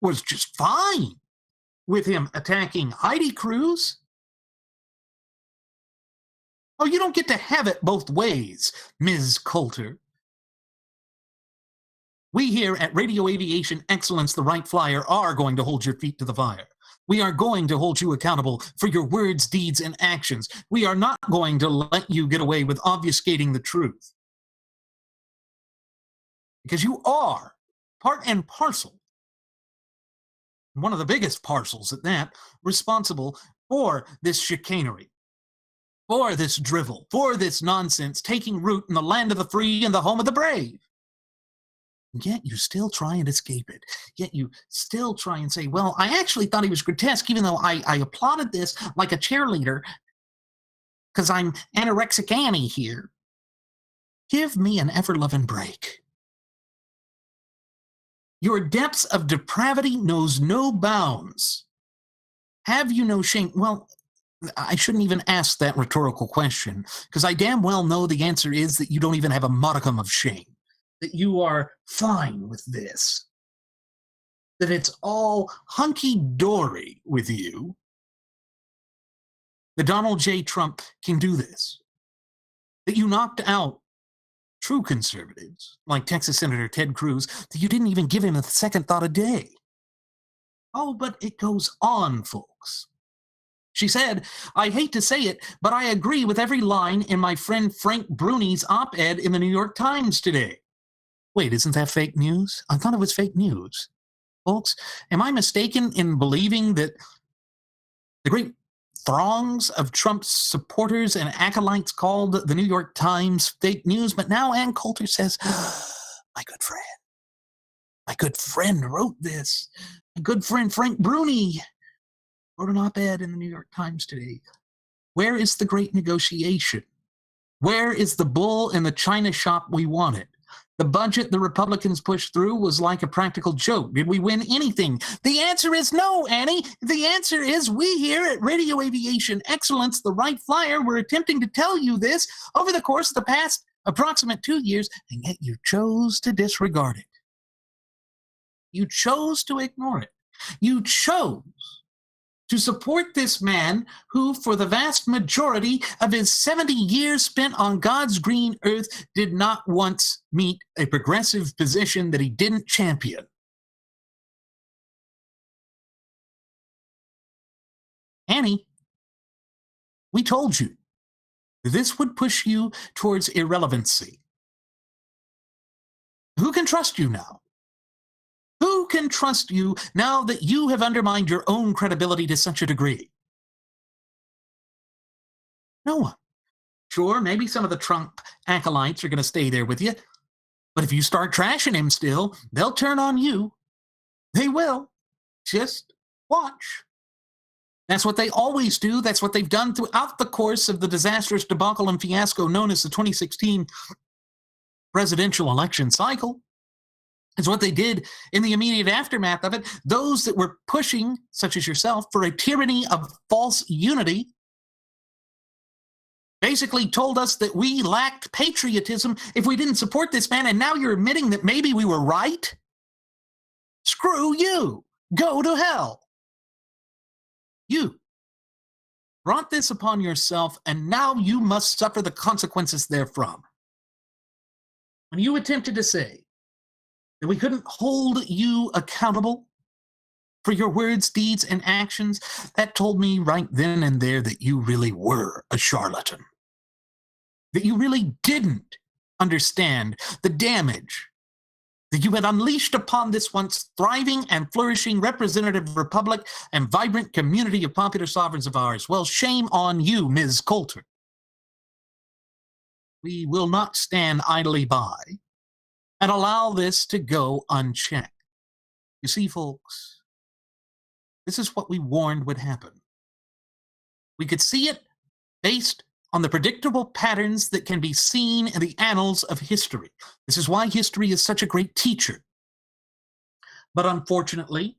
was just fine with him attacking Heidi Cruz. Oh, you don't get to have it both ways, Ms. Coulter. We here at Radio Aviation Excellence, the Wright Flyer, are going to hold your feet to the fire. We are going to hold you accountable for your words, deeds, and actions. We are not going to let you get away with obfuscating the truth. Because you are part and parcel, one of the biggest parcels at that, responsible for this chicanery, for this drivel, for this nonsense taking root in the land of the free and the home of the brave. And yet you still try and escape it. Yet you still try and say, well, I actually thought he was grotesque, even though I applauded this like a cheerleader because I'm anorexic Annie here. Give me an ever-loving break. Your depths of depravity knows no bounds. Have you no shame? Well, I shouldn't even ask that rhetorical question, because I damn well know the answer is that you don't even have a modicum of shame. That you are fine with this, that it's all hunky-dory with you, that Donald J. Trump can do this, that you knocked out true conservatives like Texas Senator Ted Cruz, that you didn't even give him a second thought a day. Oh, but it goes on, folks. She said, I hate to say it, but I agree with every line in my friend Frank Bruni's op-ed in the New York Times today. Wait, isn't that fake news? I thought it was fake news. Folks, am I mistaken in believing that the great throngs of Trump's supporters and acolytes called the New York Times fake news? But now Ann Coulter says, my good friend wrote this. My good friend Frank Bruni wrote an op-ed in the New York Times today. Where is the great negotiation? Where is the bull in the china shop we wanted? The budget the Republicans pushed through was like a practical joke. Did we win anything? The answer is no, Annie. The answer is we here at Radio Aviation Excellence, the Wright Flyer, were attempting to tell you this over the course of the past approximate 2 years, and yet you chose to disregard it. You chose to ignore it. You chose to support this man who, for the vast majority of his 70 years spent on God's green earth, did not once meet a progressive position that he didn't champion. Annie, we told you this would push you towards irrelevancy. Who can trust you now? Who can trust you now that you have undermined your own credibility to such a degree? No one. Sure, maybe some of the Trump acolytes are going to stay there with you, but if you start trashing him still, they'll turn on you. They will. Just watch. That's what they always do. That's what they've done throughout the course of the disastrous debacle and fiasco known as the 2016 presidential election cycle. It's what they did in the immediate aftermath of it. Those that were pushing, such as yourself, for a tyranny of false unity basically told us that we lacked patriotism if we didn't support this man, and now you're admitting that maybe we were right? Screw you. Go to hell. You brought this upon yourself, and now you must suffer the consequences therefrom. When you attempted to say that we couldn't hold you accountable for your words, deeds, and actions, that told me right then and there that you really were a charlatan. That you really didn't understand the damage that you had unleashed upon this once thriving and flourishing representative republic and vibrant community of popular sovereigns of ours. Well, shame on you, Ms. Coulter. We will not stand idly by and allow this to go unchecked. You see, folks, This is what we warned would happen. We could see it based on the predictable patterns that can be seen in the annals of history. This is why history is such a great teacher. But unfortunately,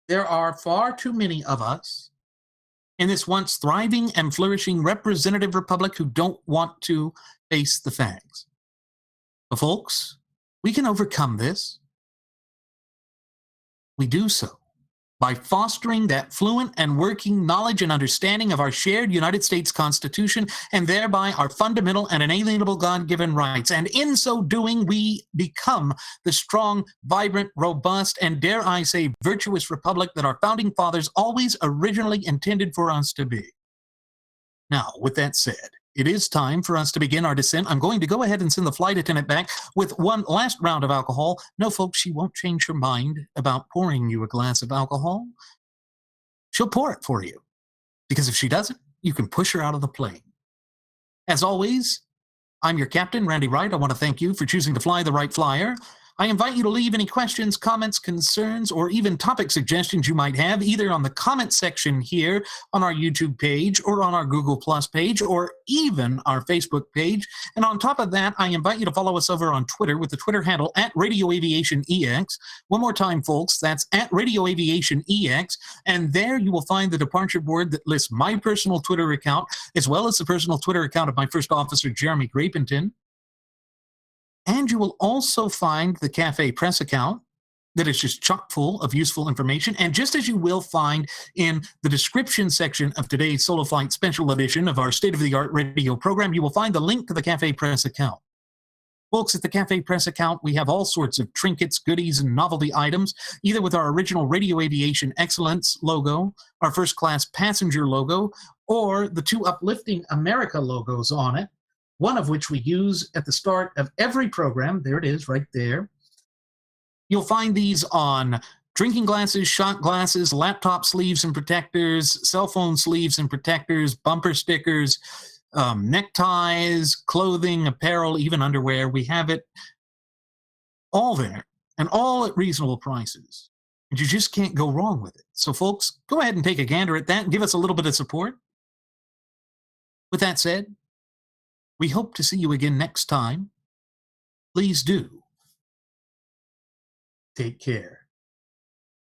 there are far too many of us in this once thriving and flourishing representative republic who don't want to face the facts. But folks, we can overcome this. We do so by fostering that fluent and working knowledge and understanding of our shared United States Constitution and thereby our fundamental and inalienable God-given rights. And in so doing, we become the strong, vibrant, robust, and dare I say, virtuous republic that our founding fathers always originally intended for us to be. Now, with that said, it is time for us to begin our descent. I'm going to go ahead and send the flight attendant back with one last round of alcohol. No, folks, she won't change her mind about pouring you a glass of alcohol. She'll pour it for you. Because if she doesn't, you can push her out of the plane. As always, I'm your captain, Randy Wright. I want to thank you for choosing to fly the Wright Flyer. I invite you to leave any questions, comments, concerns, or even topic suggestions you might have, either on the comment section here on our YouTube page or on our Google Plus page or even our Facebook page. And on top of that, I invite you to follow us over on Twitter with the Twitter handle @RadioAviationEX. One more time, folks, that's @RadioAviationEX. And there you will find the departure board that lists my personal Twitter account, as well as the personal Twitter account of my first officer, Jeremy Grapenton. And you will also find the Cafe Press account that is just chock full of useful information. And just as you will find in the description section of today's Solo Flight Special Edition of our state-of-the-art radio program, you will find the link to the Cafe Press account. Folks, at the Cafe Press account, we have all sorts of trinkets, goodies, and novelty items, either with our original Radio Aviation Excellence logo, our first-class passenger logo, or the two Uplifting America logos on it, one of which we use at the start of every program. There it is, right there. You'll find these on drinking glasses, shot glasses, laptop sleeves and protectors, cell phone sleeves and protectors, bumper stickers, neckties, clothing, apparel, even underwear. We have it all there, and all at reasonable prices. And you just can't go wrong with it. So, folks, go ahead and take a gander at that and give us a little bit of support. With that said, we hope to see you again next time. Please do take care.